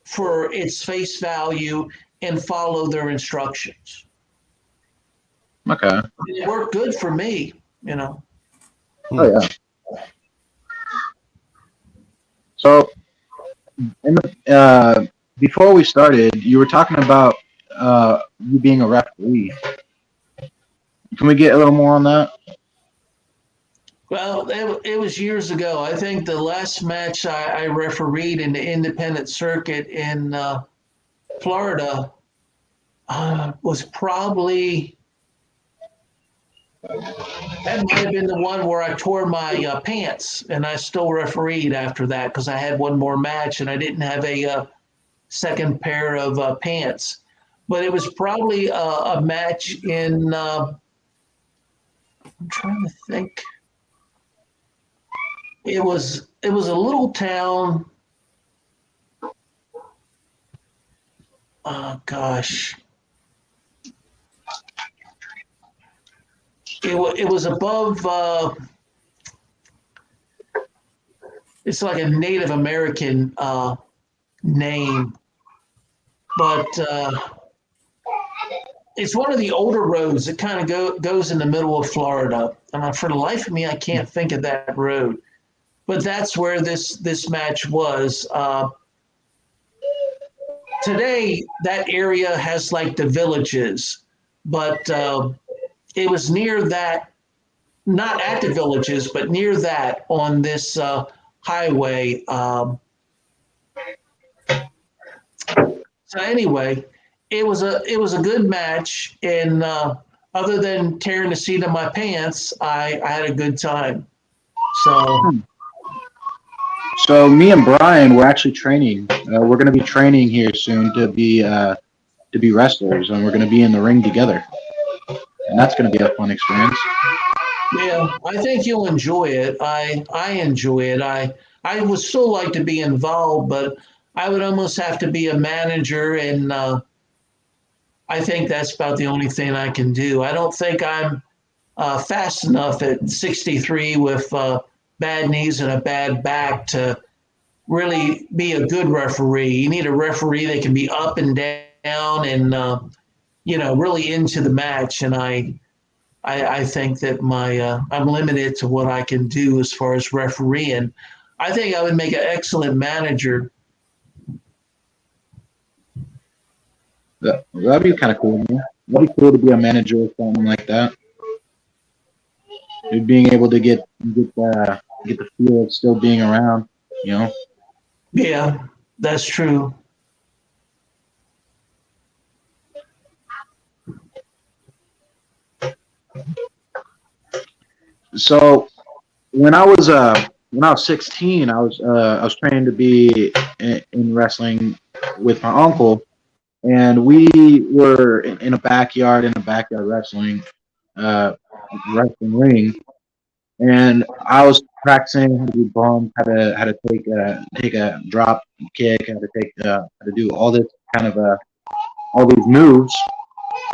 [SPEAKER 3] for its face value and follow their instructions.
[SPEAKER 1] Okay.
[SPEAKER 3] It worked good for me, you know.
[SPEAKER 1] Oh
[SPEAKER 4] Hmm.
[SPEAKER 1] yeah. So in before we started, you were talking about you being a referee. Can we get a little more on that?
[SPEAKER 3] Well, it was years ago. I think the last match I refereed in the independent circuit in Florida was probably, that might have been the one where I tore my pants, and I still refereed after that because I had one more match and I didn't have a second pair of pants. But it was probably a match in, I'm trying to think. It was a little town. Oh gosh, it was above. It's like a Native American name, but it's one of the older roads that kind of goes in the middle of Florida. And for the life of me, I can't think of that road. But that's where this match was. Today, that area has like the villages, but it was near that, not at the villages, but near that on this highway. So anyway, it was a good match, and other than tearing the seat of my pants, I had a good time. So
[SPEAKER 1] So me and Brian, we're actually training. We're going to be training here soon to be wrestlers, and we're going to be in the ring together, and that's going to be a fun experience.
[SPEAKER 3] yeah, I think you'll enjoy it. I enjoy it. I would still like to be involved, but I would almost have to be a manager, and I think that's about the only thing I can do. I don't think I'm fast enough at 63 with bad knees and a bad back to really be a good referee. You need a referee that can be up and down and really into the match. And I think that my I'm limited to what I can do as far as refereeing. I think I would make an excellent manager.
[SPEAKER 1] That'd be kind of cool. Man. That'd be cool to be a manager or something like that. Being able to get get the feel of still being around. You know.
[SPEAKER 3] Yeah, that's true.
[SPEAKER 1] So when I was 16, I was training to be in wrestling with my uncle, and we were in a backyard uh, wrestling ring, and I was practicing how to do bump, how to take a drop kick, how to do all this kind of all these moves,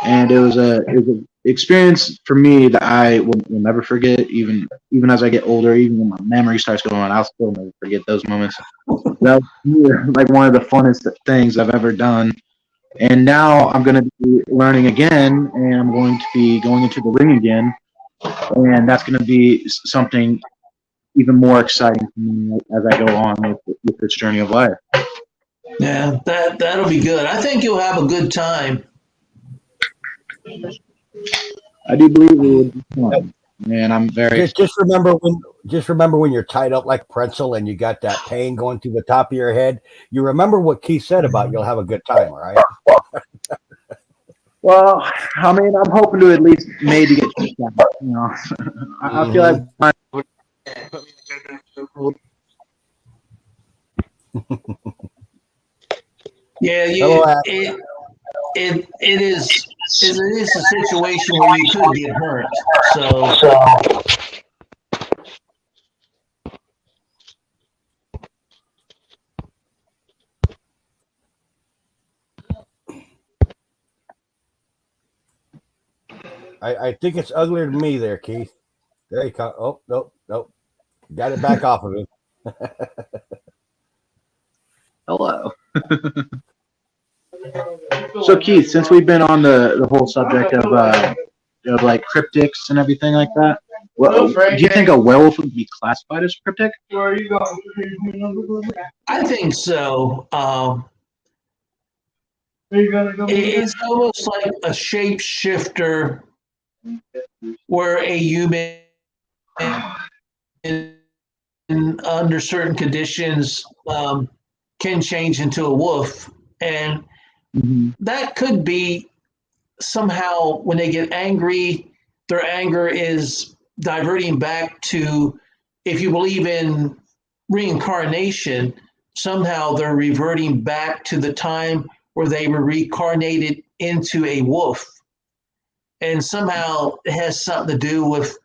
[SPEAKER 1] and it was an experience for me that I will never forget. Even as I get older, even when my memory starts going, I'll still never forget those moments. That was like one of the funnest things I've ever done. And now I'm going to be learning again, and I'm going to be going into the ring again, and that's going to be something even more exciting for me as I go on with this journey of life.
[SPEAKER 3] Yeah, that'll be good. I think you'll have a good time.
[SPEAKER 1] I do believe it would be fun, and I'm very
[SPEAKER 4] Just
[SPEAKER 1] excited.
[SPEAKER 4] just remember when you're tied up like a pretzel and you got that pain going through the top of your head. You remember what Keith said about you'll have a good time, all right?
[SPEAKER 1] Well, I mean, I'm hoping to at least maybe get checked out. You know, I feel like
[SPEAKER 4] Mm-hmm.
[SPEAKER 3] Yeah,
[SPEAKER 4] Hello,
[SPEAKER 3] it is a situation where you could get hurt. So
[SPEAKER 4] I think it's uglier than me there, Keith. There you come. Oh, nope, nope. Got it back off of him.
[SPEAKER 1] hello. So Keith, since we've been on the whole subject of like cryptics and everything like that, well, do you think a werewolf would be classified as cryptic?
[SPEAKER 3] I think so. It's almost like a shapeshifter where a human, under certain conditions, can change into a wolf. And
[SPEAKER 1] Mm-hmm.
[SPEAKER 3] that could be somehow when they get angry, their anger is diverting back to, if you believe in reincarnation, somehow they're reverting back to the time where they were reincarnated into a wolf. And somehow it has something to do with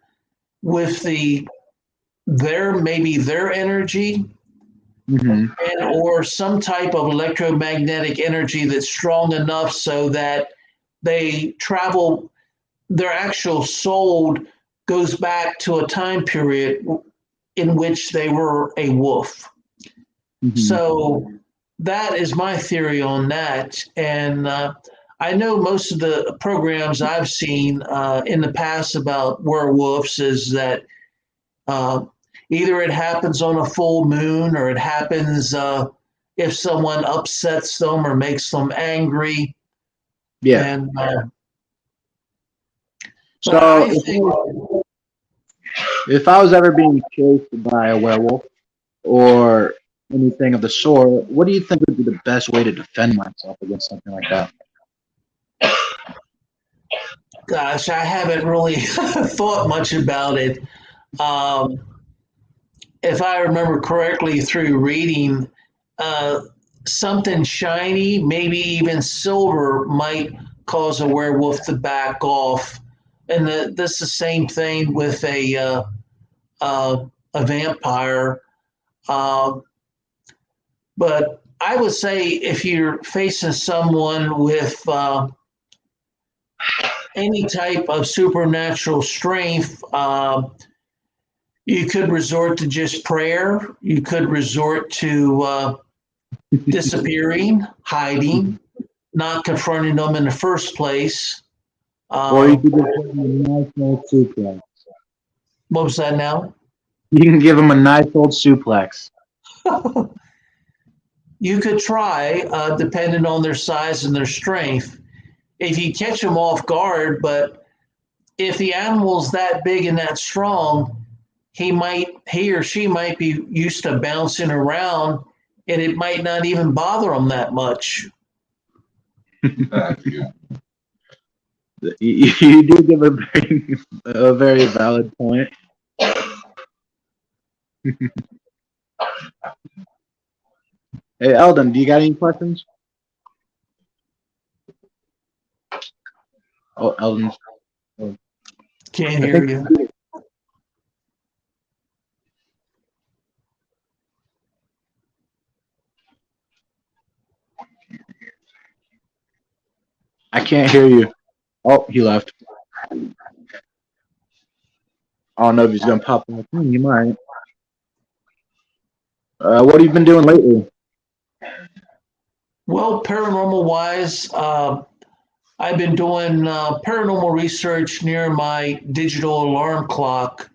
[SPEAKER 3] their energy,
[SPEAKER 1] Mm-hmm.
[SPEAKER 3] and or some type of electromagnetic energy that's strong enough so that they travel, their actual soul goes back to a time period in which they were a wolf.
[SPEAKER 1] Mm-hmm.
[SPEAKER 3] So that is my theory on that. And I know most of the programs I've seen in the past about werewolves is that uh, either it happens on a full moon or it happens if someone upsets them or makes them angry.
[SPEAKER 1] Yeah.
[SPEAKER 3] And but
[SPEAKER 1] So
[SPEAKER 3] I think
[SPEAKER 1] if I was ever being chased by a werewolf or anything of the sort, what do you think would be the best way to defend myself against something like that?
[SPEAKER 3] Gosh, I haven't really thought much about it. Um, if I remember correctly through reading, uh, something shiny, maybe even silver, might cause a werewolf to back off. And this is the same thing with a vampire. Uh, but I would say if you're facing someone with any type of supernatural strength, you could resort to just prayer. You could resort to disappearing, hiding, not confronting them in the first place.
[SPEAKER 1] Or you
[SPEAKER 3] Uh,
[SPEAKER 1] could just give them a nice old suplex.
[SPEAKER 3] what was that now?
[SPEAKER 1] You can give them a nice old suplex.
[SPEAKER 3] You could try, depending on their size and their strength. If you catch them off guard, but if the animal's that big and that strong, he or she might be used to bouncing around, and it might not even bother them that much.
[SPEAKER 2] Yeah.
[SPEAKER 1] You do give a very valid point. Hey, Eldon, do you got any questions? Oh, Eldon. Oh,
[SPEAKER 3] Can't
[SPEAKER 1] I
[SPEAKER 3] hear
[SPEAKER 1] think
[SPEAKER 3] you.
[SPEAKER 1] I can't hear you. Oh, he left. I don't know if he's gonna pop back in. You might. What have you been doing lately?
[SPEAKER 3] Well, paranormal wise, I've been doing paranormal research near my digital alarm clock.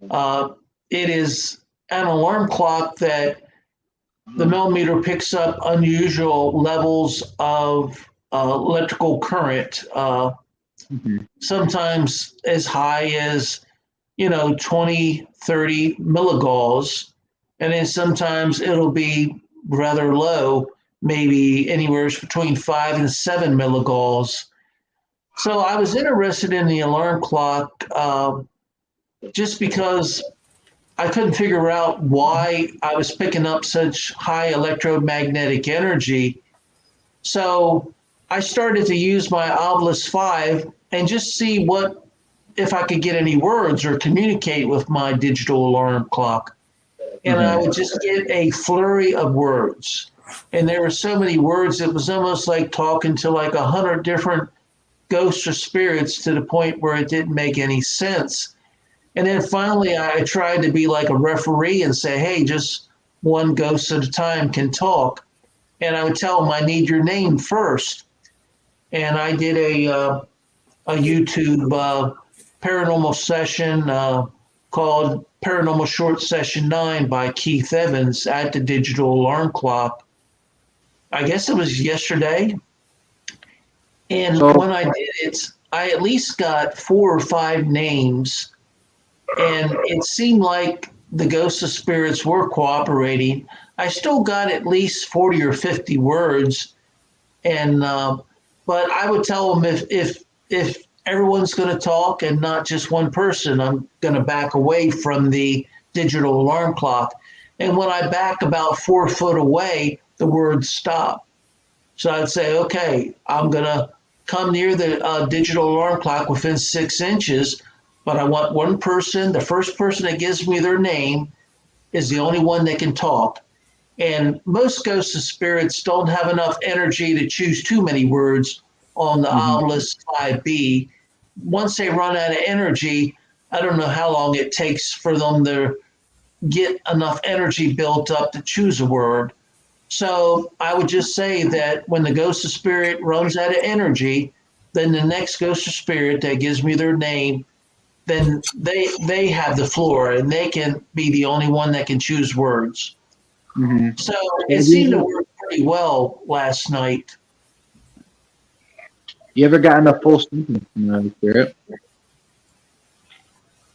[SPEAKER 3] Uh, it is an alarm clock that the millimeter picks up unusual levels of electrical current,
[SPEAKER 1] Mhm.
[SPEAKER 3] sometimes as high as, 20, 30 milligauss. And then sometimes it'll be rather low, maybe anywhere between 5 and 7 milligauss. So I was interested in the alarm clock just because I couldn't figure out why I was picking up such high electromagnetic energy. So I started to use my Obelisk 5 and just see what if I could get any words or communicate with my digital alarm clock. And I
[SPEAKER 1] Mhm.
[SPEAKER 3] would just get a flurry of words. And there were so many words, it was almost like talking to like 100 different ghosts or spirits to the point where it didn't make any sense. And then finally, I tried to be like a referee and say, hey, just one ghost at a time can talk. And I would tell them, I need your name first. And I did a YouTube paranormal session called Paranormal Short Session 9 by Keith Evans at the digital alarm clock. I guess it was yesterday. And
[SPEAKER 1] So,
[SPEAKER 3] when I did it, I at least got 4 or 5 names, and it seemed like the ghosts of spirits were cooperating. I still got at least 40 or 50 words, and but I would tell them if everyone's going to talk and not just one person, I'm going to back away from the digital alarm clock. And when I back about 4 foot away, the words stop. So I'd say, okay, I'm going to come near the digital alarm clock within 6 inches, but I want one person, the first person that gives me their name is the only one that can talk. And most ghosts and spirits don't have enough energy to choose too many words on the
[SPEAKER 1] mhm.
[SPEAKER 3] Obelisk 5B. Once they run out of energy, I don't know how long it takes for them to get enough energy built up to choose a word. So I would just say that when the ghost of spirit runs out of energy, then the next ghost of spirit that gives me their name, then they have the floor and they can be the only one that can choose words.
[SPEAKER 1] Mhm.
[SPEAKER 3] So it
[SPEAKER 1] Have
[SPEAKER 3] seemed to work pretty well last night.
[SPEAKER 1] you ever gotten a full sentence from another spirit?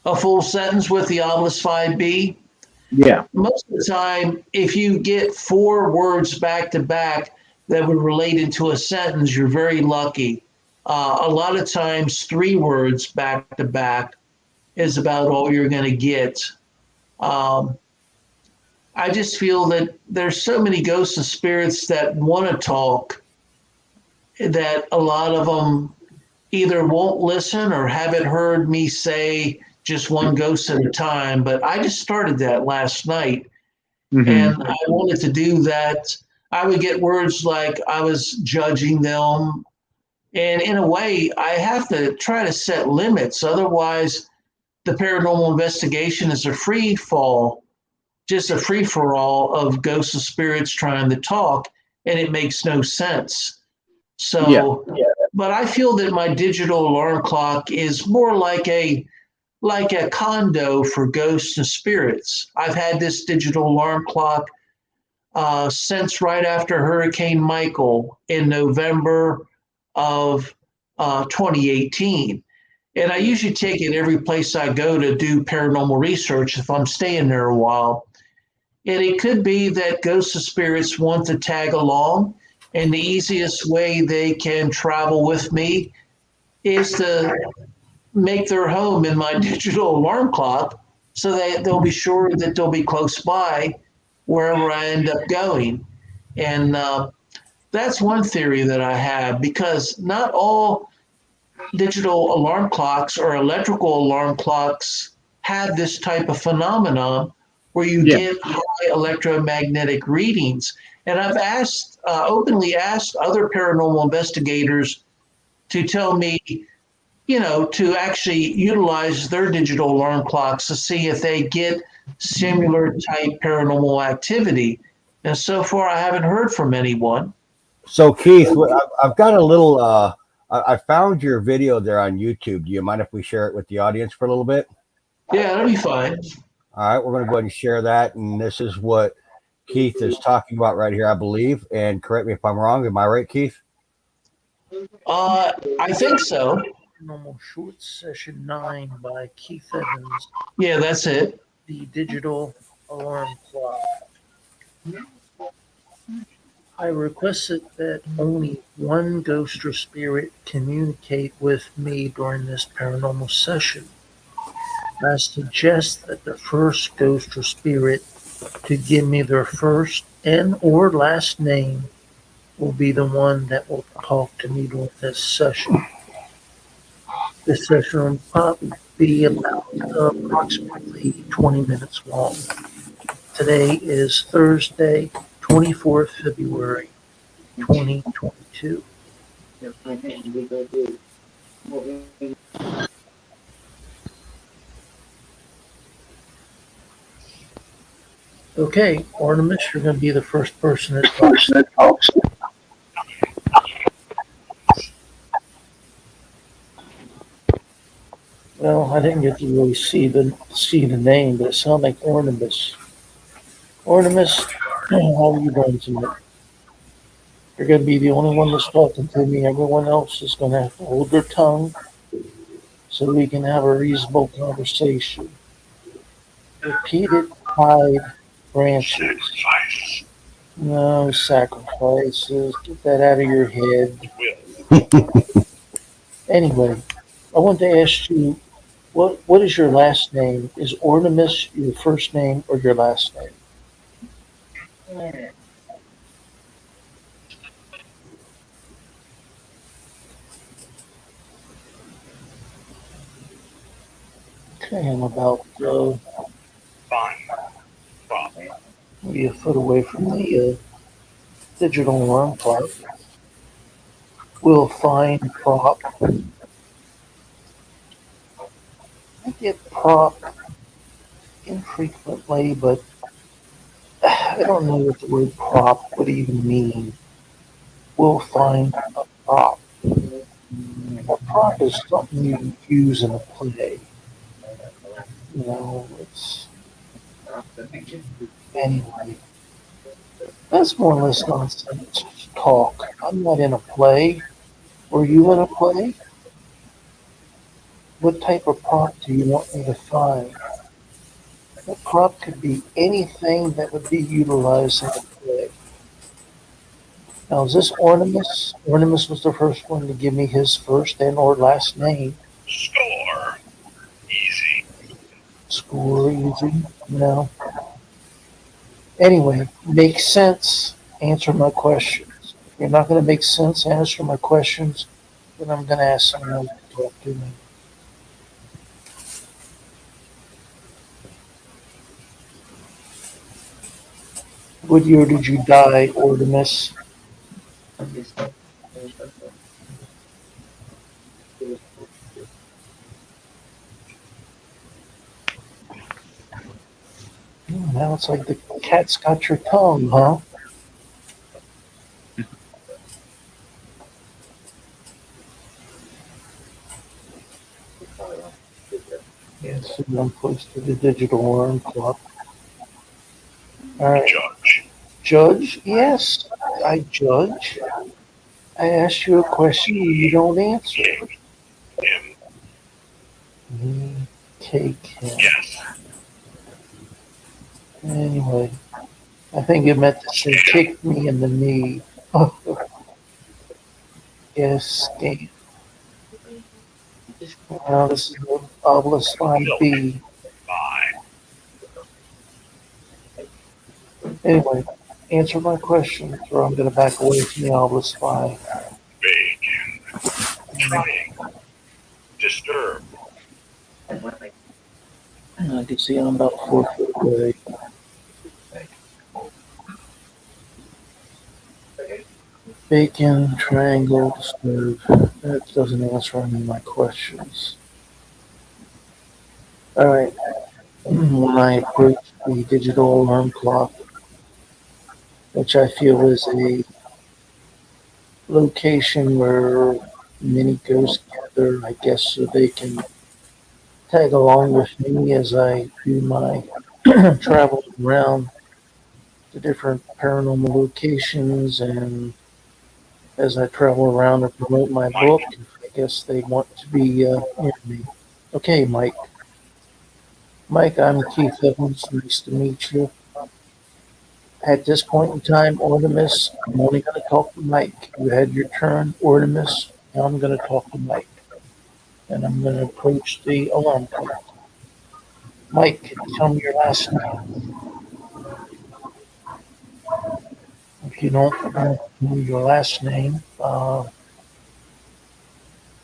[SPEAKER 3] A full sentence with the Obelisk 5B.
[SPEAKER 1] Yeah.
[SPEAKER 3] Most of the time, if you get 4 words back to back that would relate into a sentence, you're very lucky. A lot of times, 3 words back to back is about all you're going to get. Um, I just feel that there's so many ghosts and spirits that want to talk that a lot of them either won't listen or haven't heard me say just one ghost at a time. But I just started that last night,
[SPEAKER 1] Mhm.
[SPEAKER 3] and I wanted to do that. I would get words like I was judging them. And in a way, I have to try to set limits. Otherwise, the paranormal investigation is a free fall, just a free for all of ghosts and spirits trying to talk, and it makes no sense.
[SPEAKER 1] Yeah.
[SPEAKER 3] So, but I feel that my digital alarm clock is more like a condo for ghosts and spirits. I've had this digital alarm clock since right after Hurricane Michael in November of 2018. And I usually take it every place I go to do paranormal research if I'm staying there a while. And it could be that ghosts of spirits want to tag along, and the easiest way they can travel with me is to make their home in my digital alarm clock so that they'll be sure that they'll be close by wherever I end up going. And that's one theory that I have because not all digital alarm clocks or electrical alarm clocks have this type of phenomenon where you
[SPEAKER 1] Yeah.
[SPEAKER 3] get high electromagnetic readings. And I've openly asked other paranormal investigators to tell me, to actually utilize their digital alarm clocks to see if they get similar type paranormal activity. And so far, I haven't heard from anyone.
[SPEAKER 4] So Keith, I've got a little. I found your video there on YouTube. Do you mind if we share it with the audience for a little bit?
[SPEAKER 3] Yeah, that'll be fine.
[SPEAKER 4] All right, we're going to go ahead and share that, and this is what Keith is talking about right here, I believe. And correct me if I'm wrong. Am I right, Keith?
[SPEAKER 3] I think so.
[SPEAKER 5] Paranormal Short Session 9 by Keith Evans,
[SPEAKER 3] Yeah, that's it.
[SPEAKER 5] the digital alarm clock. I requested that only one ghost or spirit communicate with me during this paranormal session. I suggest that the first ghost or spirit to give me their first and or last name will be the one that will talk to me during this session. This session will probably be about approximately 20 minutes long. Today is Thursday, 24th February, 2022. Okay, Artemis, you're going to be the first person that talks. Well, I didn't get to really see the name, but it sounded like Ornimus. Ornimus, how are you doing tonight? You're going to be the only one that's talking to me. Everyone else is going to have to hold their tongue so we can have a reasonable conversation. Repeated hide branches. No sacrifices. Get that out of your head. Anyway, I want to ask you, what is your last name? Is Ornimus your first name or your last name? Okay, I'm about maybe a foot away from the digital alarm clock. We'll find prop. I get prop infrequently, but I don't know what the word prop would even mean. We'll find a prop. A prop is something you use in a play. It's anyway. That's more or less nonsense talk. I'm not in a play. Were you in a play? What type of prop do you want me to find? The prop could be anything that would be utilized in a play. Now, is this Ornimus? Ornimus was the first one to give me his first and or last name.
[SPEAKER 6] Score. Easy.
[SPEAKER 5] Score easy? No. Anyway, make sense. Answer my questions. If you're not going to make sense, answer my questions, then I'm going to ask someone else to talk to me. What year did you die, Ordimus? Now it's like the cat's got your tongue, huh? Yes, I'm close to the digital alarm clock. All right.
[SPEAKER 6] Judge.
[SPEAKER 5] Judge? Yes, I judge. I ask you a question and you don't answer.
[SPEAKER 6] Him.
[SPEAKER 5] Cake.
[SPEAKER 6] Yes.
[SPEAKER 5] Anyway, I think it meant to say kick me in the knee. Oh, yes, game. Now this is the obelisk line B.
[SPEAKER 6] Five.
[SPEAKER 5] Anyway, answer my questions or I'm going to back away from the obelisk line.
[SPEAKER 6] Bacon. Triangle. Disturb.
[SPEAKER 5] I can see I'm about 4 foot away. Bacon, triangle, disturb. That doesn't answer any of my questions. All right. When I approach the digital alarm clock, which I feel is a location where many ghosts gather, I guess, so they can tag along with me as I do my travel around to different paranormal locations and as I travel around and promote my book, I guess they want to be near me. Okay, Mike. Mike, I'm Keith Evans. Nice to meet you. At this point in time, Ortimus, I'm only going to talk to Mike. You had your turn, Ortimus. Now I'm going to talk to Mike. And I'm going to approach the alarm clock. Mike, can you tell me your last name? If you don't know your last name, what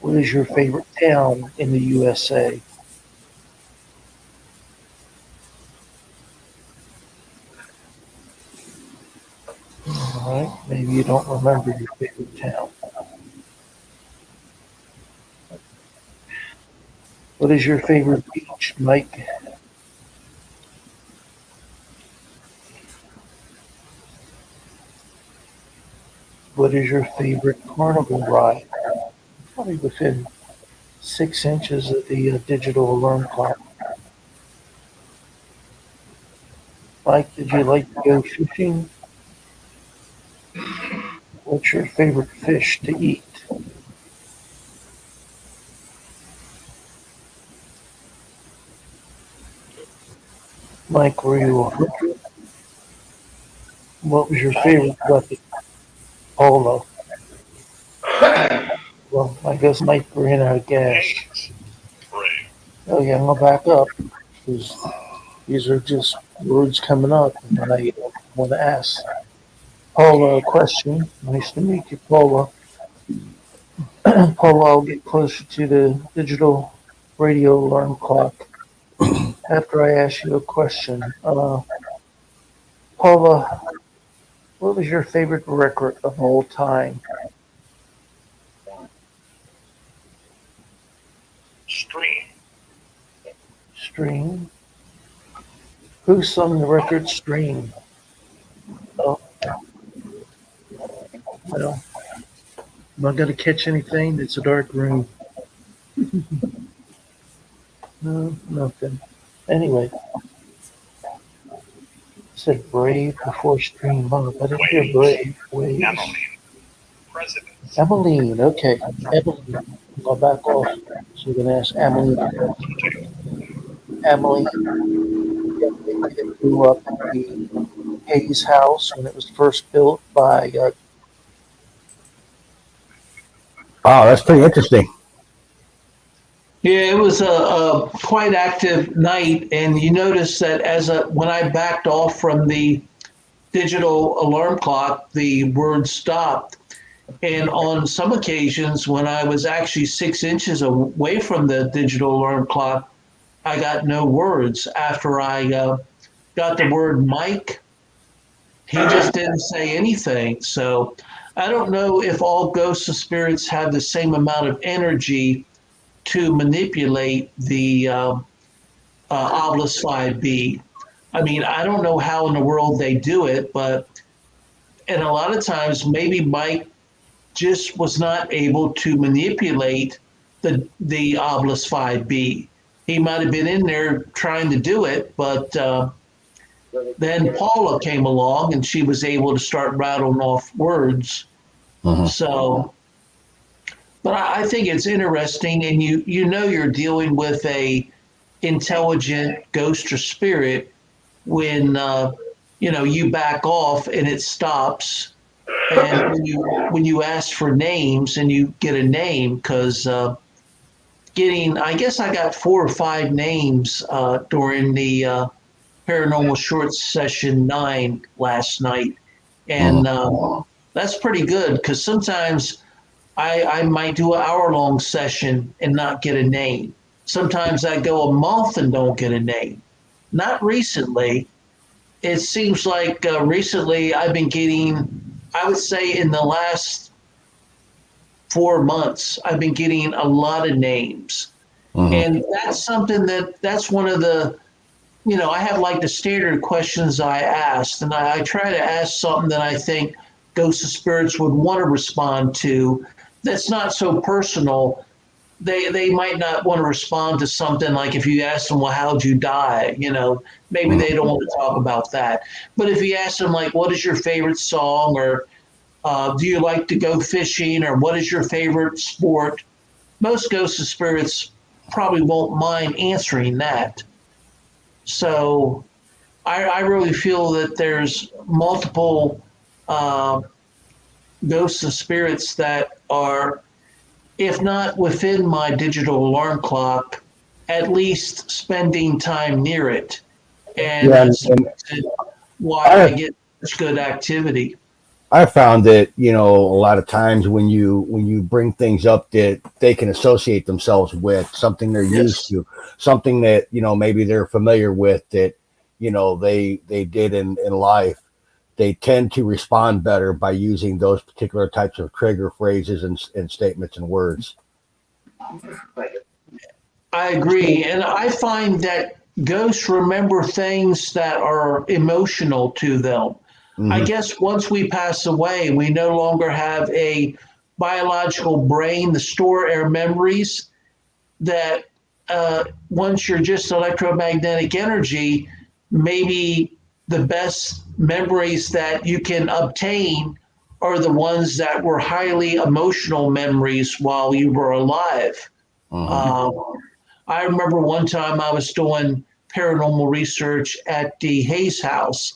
[SPEAKER 5] is your favorite town in the USA? All right, maybe you don't remember your favorite town. What is your favorite beach, Mike? What is your favorite carnival ride? Probably within 6 inches of the digital alarm clock. Mike, did you like to go fishing? What's your favorite fish to eat? Mike, were you a hunter? What was your favorite weapon? Polo. Well, I guess Mike ran out of gas.
[SPEAKER 6] Eggs. Brave.
[SPEAKER 5] Oh yeah, I'm gonna back up because these are just words coming up and I want to ask. Paula, a question. Nice to meet you, Paula. Paula, I'll get closer to the digital radio alarm clock after I ask you a question. Paula, what was your favorite record of all time?
[SPEAKER 6] Stream.
[SPEAKER 5] Stream. Who sung the record Stream? Oh, well, am I going to catch anything? It's a dark room. No, nothing. Anyway, said Brave before Stream. Oh, I didn't hear Brave. Waves.
[SPEAKER 6] Emily. President.
[SPEAKER 5] Emmeline, okay. Emmeline. I'll back off. So we're going to ask Emmeline. Emily, grew up in the Hayes house when it was first built by.
[SPEAKER 4] Oh, that's pretty interesting.
[SPEAKER 3] Yeah, it was a quite active night, and you notice that when I backed off from the digital alarm clock, the words stopped. And on some occasions, when I was actually 6 inches away from the digital alarm clock, I got no words. After I got the word Mike, he just didn't say anything. So I don't know if all ghosts and spirits have the same amount of energy to manipulate the obelisk 5B. I mean, I don't know how in the world they do it, and a lot of times maybe Mike just was not able to manipulate the obelisk 5B. He might have been in there trying to do it, but then Paula came along and she was able to start rattling off words. So, but I think it's interesting, and you know you're dealing with a intelligent ghost or spirit when you back off and it stops, and when you ask for names and you get a name, because getting, I guess I got 4 or 5 names during the paranormal short session 9 last night, and that's pretty good, because sometimes I might do an hour-long session and not get a name. Sometimes I go a month and don't get a name. Not recently. It seems like recently I've been getting, I would say in the last 4 months, I've been getting a lot of names. And that's something that's one of the, I have like the standard questions I asked, and I try to ask something that I think ghosts and spirits would want to respond to that's not so personal. They might not want to respond to something like if you ask them, well, how'd you die? Maybe they don't want to talk about that. But if you ask them, like, what is your favorite song, or do you like to go fishing, or what is your favorite sport? Most ghosts and spirits probably won't mind answering that. So I really feel that there's multiple ghosts and spirits that are, if not within my digital alarm clock, at least spending time near it. And
[SPEAKER 4] Yeah,
[SPEAKER 3] that's why I get such good activity.
[SPEAKER 4] I found that a lot of times when you bring things up that they can associate themselves with something they're used to, something that maybe they're familiar with, that they did in life, they tend to respond better by using those particular types of trigger phrases and statements and words.
[SPEAKER 3] I agree. And I find that ghosts remember things that are emotional to them. I guess once we pass away, we no longer have a biological brain to store our memories. That once you're just electromagnetic energy, maybe the best memories that you can obtain are the ones that were highly emotional memories while you were alive. Uh, I remember one time I was doing paranormal research at the Hayes house,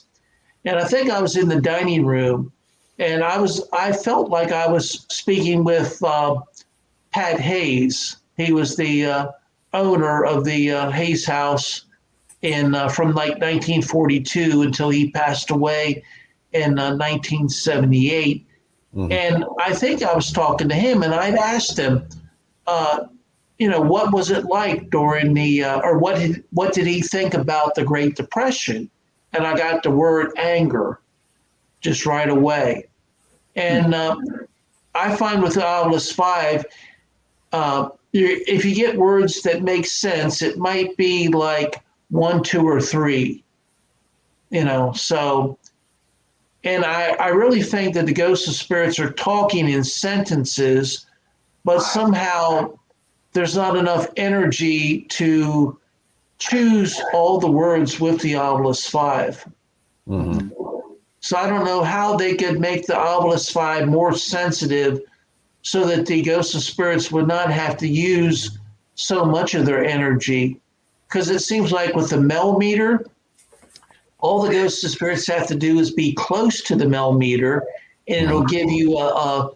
[SPEAKER 3] and I think I was in the dining room, and I felt like I was speaking with Pat Hayes. He was the owner of the Hayes House from like 1942 until he passed away in 1978. And I think I was talking to him, and I'd asked him, what was it like during the, or what did he think about the Great Depression? And I got the word anger just right away. And I find with the Obelisk 5, if you get words that make sense, it might be like 1, 2, or 3, so, and I really think that the ghosts of spirits are talking in sentences, but somehow there's not enough energy to choose all the words with the Obelisk 5. So I don't know how they could make the Obelisk 5 more sensitive so that the ghosts of spirits would not have to use so much of their energy. Because it seems like with the Mel meter, all the ghosts of spirits have to do is be close to the Mel meter, and it'll give you a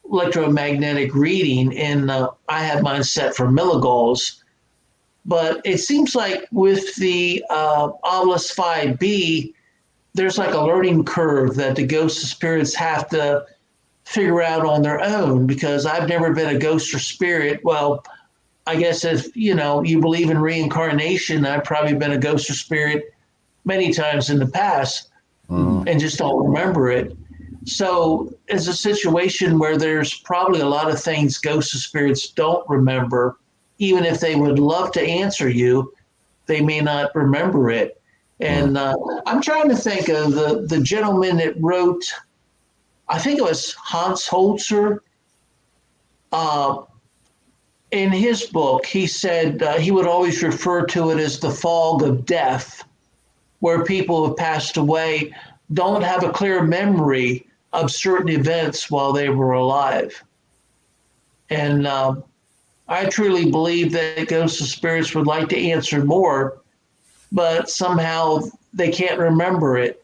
[SPEAKER 3] electromagnetic reading. And I have mine set for milligauss. But it seems like with the Obelisk 5B, there's like a learning curve that the ghosts of spirits have to figure out on their own, because I've never been a ghost or spirit. Well, I guess if you believe in reincarnation, I've probably been a ghost or spirit many times in the past and just don't remember it. So it's a situation where there's probably a lot of things ghosts or spirits don't remember. Even if they would love to answer you, they may not remember it. And I'm trying to think of the gentleman that wrote, I think it was Hans Holzer. In his book, he said he would always refer to it as the fog of death, where people who have passed away don't have a clear memory of certain events while they were alive. And I truly believe that ghosts and spirits would like to answer more, but somehow they can't remember it.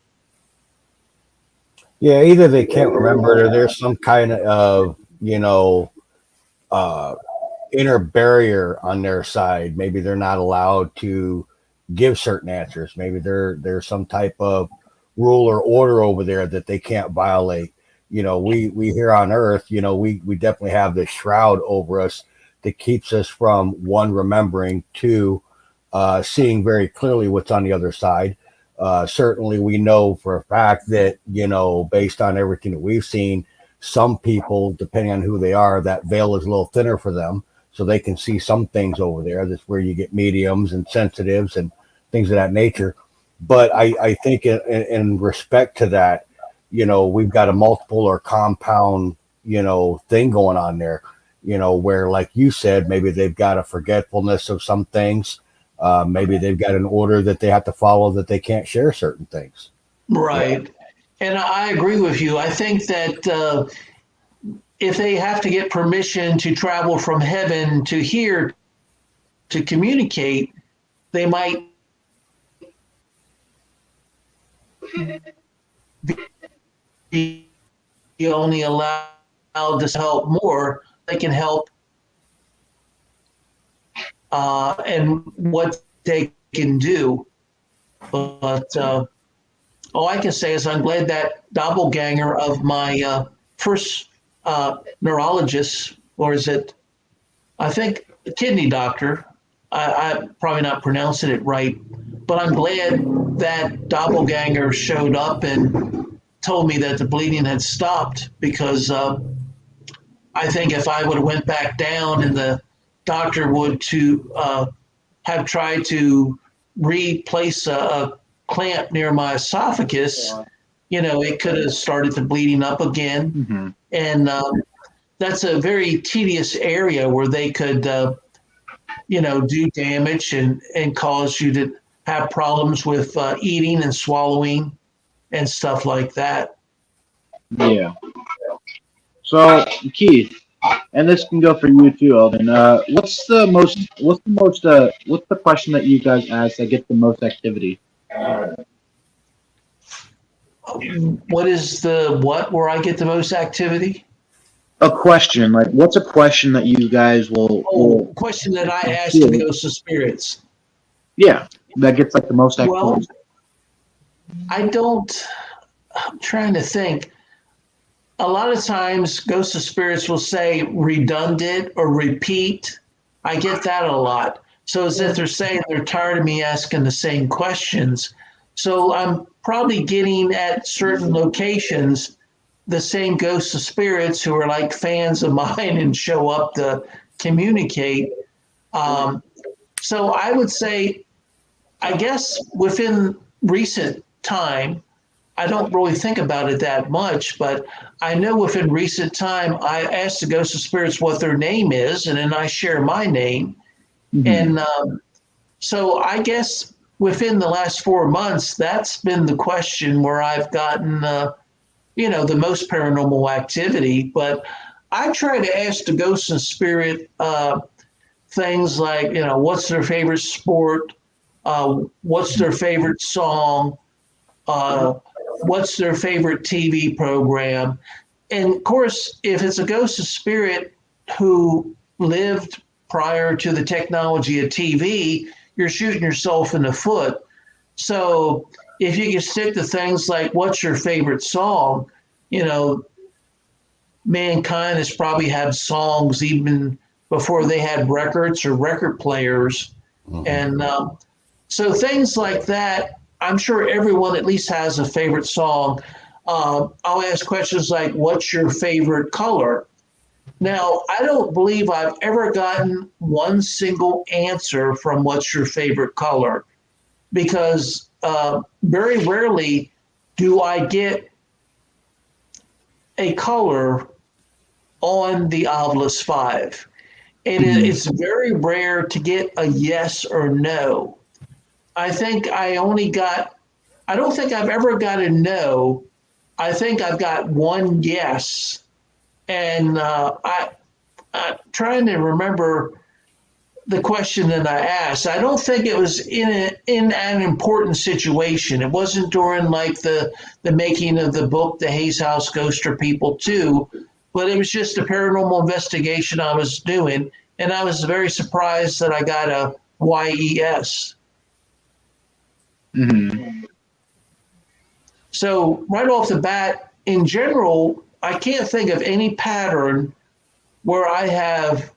[SPEAKER 4] Yeah, either they can't remember it or there's some kind of, uh, inner barrier on their side. Maybe they're not allowed to give certain answers. Maybe there's some type of rule or order over there that they can't violate. We here on Earth, we definitely have this shroud over us that keeps us from one remembering, two seeing very clearly what's on the other side. Certainly, we know for a fact that based on everything that we've seen, some people, depending on who they are, that veil is a little thinner for them so they can see some things over there. That's where you get mediums and sensitives and things of that nature. But I think in respect to that, we've got a multiple or compound, thing going on there, where, like you said, maybe they've got a forgetfulness of some things. Maybe they've got an order that they have to follow that they can't share certain things.
[SPEAKER 3] Right. And I agree with you. I think that if they have to get permission to travel from heaven to here to communicate, they might be only allowed to help more. They can help and what they can do. But all I can say is I'm glad that doppelganger of my first neurologist, or is it, I think, kidney doctor, I'm probably not pronouncing it right, but I'm glad that doppelganger showed up and told me that the bleeding had stopped, because I think if I would have went back down and the doctor would to have tried to replace a clamp near my esophagus, it could have started the bleeding up again.
[SPEAKER 1] Mm-hmm.
[SPEAKER 3] And that's a very tedious area where they could, do damage and cause you to have problems with eating and swallowing and stuff like that.
[SPEAKER 1] Yeah. So, Keith, and this can go for you too, Eldon. What's the question that you guys ask that gets the most activity?
[SPEAKER 3] What is the what where I get the most activity?
[SPEAKER 1] A question, like what's a question that you guys will
[SPEAKER 3] Question that I ask
[SPEAKER 1] Yeah.
[SPEAKER 3] the ghosts of spirits.
[SPEAKER 1] yeah, that gets like the most
[SPEAKER 3] Well,
[SPEAKER 1] activity.
[SPEAKER 3] I'm trying to think. A lot of times ghosts of spirits will say redundant or repeat. I get that a lot. So it's that they're saying they're tired of me asking the same questions. So I'm probably getting at certain locations the same ghosts of spirits who are like fans of mine and show up to communicate. So I would say, I guess within recent time, I don't really think about it that much, but I know within recent time, I ask the ghosts of spirits what their name is, and then I share my name.
[SPEAKER 1] Mhm.
[SPEAKER 3] And so I guess within the last 4 months, that's been the question where I've gotten, the most paranormal activity. But I try to ask the ghosts and spirit things like, what's their favorite sport? What's their favorite song? What's their favorite TV program? And of course, if it's a ghost of spirit who lived prior to the technology of TV, you're shooting yourself in the foot. So if you can stick to things like what's your favorite song, mankind has probably had songs even before they had records or record players.
[SPEAKER 4] Mhm.
[SPEAKER 3] And so things like that, I'm sure everyone at least has a favorite song. I'll ask questions like, what's your favorite color? Now, I don't believe I've ever gotten one single answer from what's your favorite color, because very rarely do I get a color on the Obelisk 5. And
[SPEAKER 1] Mhm.
[SPEAKER 3] it's very rare to get a yes or no. I think I don't think I've ever got a no. I think I've got one yes. And trying to remember the question that I asked. I don't think it was in an important situation. It wasn't during like the making of the book, The Hayes House Ghost or People 2, but it was just a paranormal investigation I was doing, and I was very surprised that I got a YES.
[SPEAKER 1] Mm-hmm.
[SPEAKER 3] So right off the bat, in general, I can't think of any pattern where I have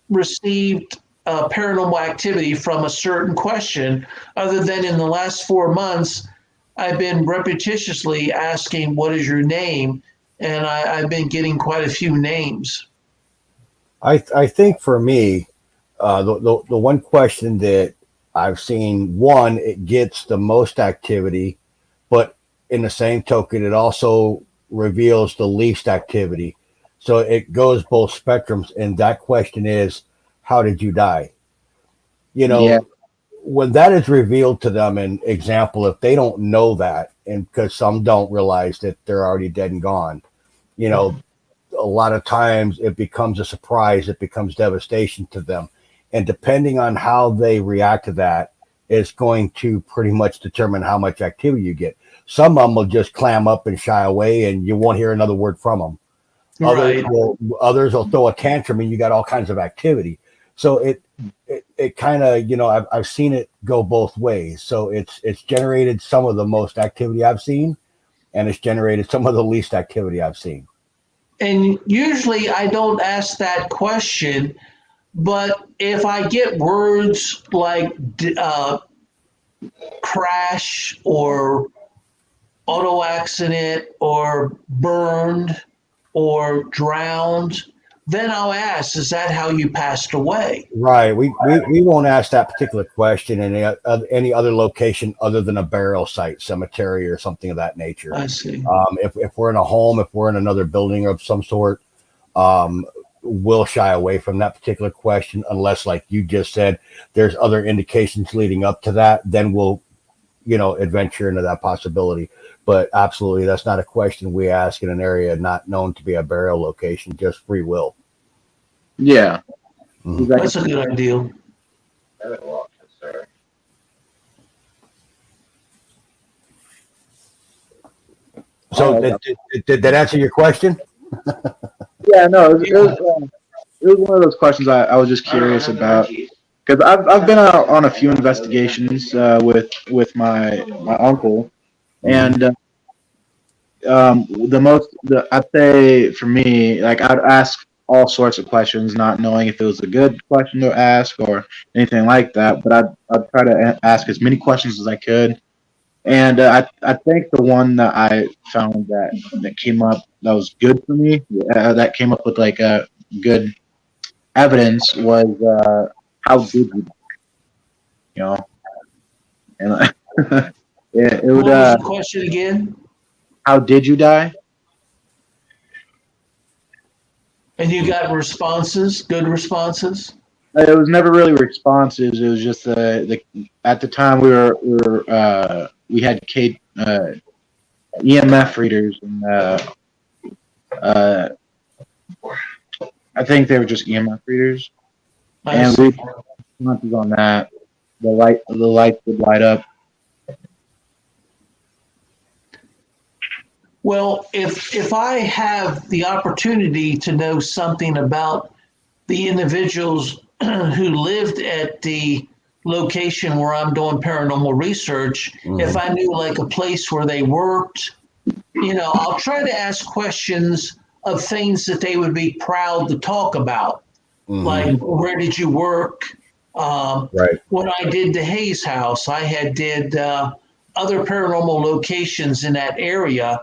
[SPEAKER 3] received paranormal activity from a certain question, other than in the last 4 months, I've been repetitiously asking, "What is your name?" And I've been getting quite a few names.
[SPEAKER 4] I think for me, the one question that I've seen, one, it gets the most activity, but in the same token, it also reveals the least activity. So it goes both spectrums. And that question is, how did you die? You
[SPEAKER 1] Yeah.
[SPEAKER 4] know, when that is revealed to them, an example, if they don't know that, and because some don't realize that they're already dead and gone, you know, a lot of times it becomes a surprise, it becomes devastation to them. And depending on how they react to that, is going to pretty much determine how much activity you get. Some of them will just clam up and shy away, and you won't hear another word from them.
[SPEAKER 3] Right.
[SPEAKER 4] Others will throw a tantrum, and you got all kinds of activity. So it kind of, I've seen it go both ways. So it's generated some of the most activity I've seen, and it's generated some of the least activity I've seen.
[SPEAKER 3] And usually I don't ask that question, but if I get words like crash or auto accident or burned or drowned, then I'll ask, is that how you passed away?
[SPEAKER 4] Right. We won't ask that particular question in any other location other than a burial site, cemetery, or something of that nature.
[SPEAKER 3] I see.
[SPEAKER 4] If we're in a home, if we're in another building of some sort, we'll shy away from that particular question unless, like you just said, there's other indications leading up to that. Then we'll, adventure into that possibility. But absolutely, that's not a question we ask in an area not known to be a burial location, just free will.
[SPEAKER 1] Yeah.
[SPEAKER 4] Mhm.
[SPEAKER 3] That's a good idea.
[SPEAKER 4] So did that answer your question?
[SPEAKER 1] Yeah, no, it was one of those questions I was just curious about because I've been out on a few investigations with my uncle, and I'd say for me, like I'd ask all sorts of questions, not knowing if it was a good question to ask or anything like that. But I'd try to ask as many questions as I could. And I think the one that I found that came up that was good for me, that came up with like a good evidence was how did you, you know, and it would
[SPEAKER 3] What was the question again?
[SPEAKER 1] how did you die?
[SPEAKER 3] And you got responses, good responses?
[SPEAKER 1] It was never really responses. It was just the at the time we had EMF readers and uh, I think they were just EMF readers,
[SPEAKER 3] I
[SPEAKER 1] and
[SPEAKER 3] see.
[SPEAKER 1] we responses on that. The lights would light up.
[SPEAKER 3] Well, if I have the opportunity to know something about the individuals who lived at the location where I'm doing paranormal research, if I knew like a place where they worked, I'll try to ask questions of things that they would be proud to talk about. Like, where did you work?
[SPEAKER 4] Right.
[SPEAKER 3] When I did the Hayes House, I had did other paranormal locations in that area,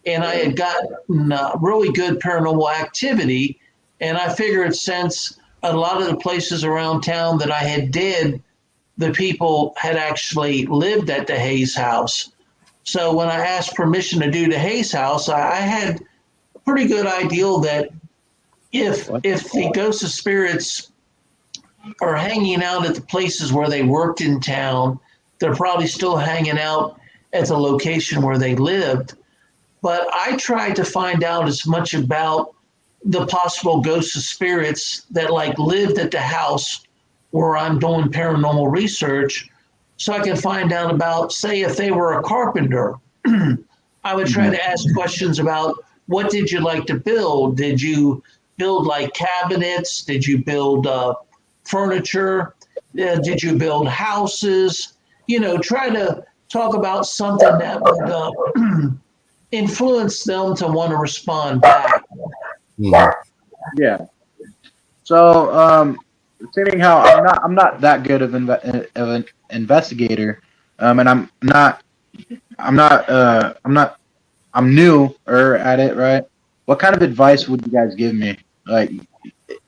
[SPEAKER 3] and I had gotten really good paranormal activity. And I figured since a lot of the places around town that I had did, the people had actually lived at the Hayes House. So when I asked permission to do the Hayes House, I had a pretty good idea that if the ghosts of spirits are hanging out at the places where they worked in town, they're probably still hanging out at the location where they lived. But I tried to find out as much about the possible ghosts of spirits that like lived at the house where I'm doing paranormal research, so I can find out about, say, if they were a carpenter. I would try to ask questions about what did you like to build? Did you build like cabinets? Did you build furniture? Did you build houses? Try to talk about something that would influence them to want to respond back.
[SPEAKER 4] Mhm.
[SPEAKER 1] Yeah. So, seeing how I'm not that good of an investigator, and I'm newer at it, right? What kind of advice would you guys give me, like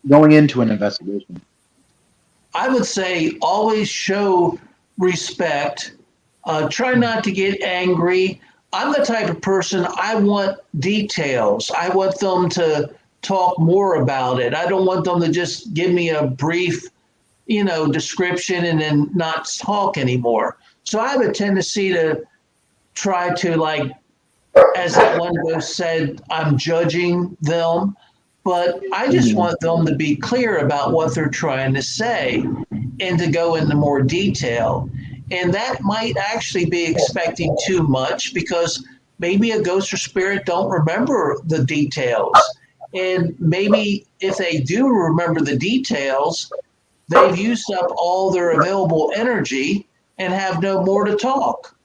[SPEAKER 1] going into an investigation?
[SPEAKER 3] I would say always show respect. Try not to get angry. I'm the type of person, I want details. I want them to talk more about it. I don't want them to just give me a brief, description and then not talk anymore. So I have a tendency to try to, like, as that one ghost said, I'm judging them. But I just want them to be clear about what they're trying to say and to go into more detail. And that might actually be expecting too much, because maybe a ghost or spirit don't remember the details. And maybe if they do remember the details, they've used up all their available energy and have no more to talk.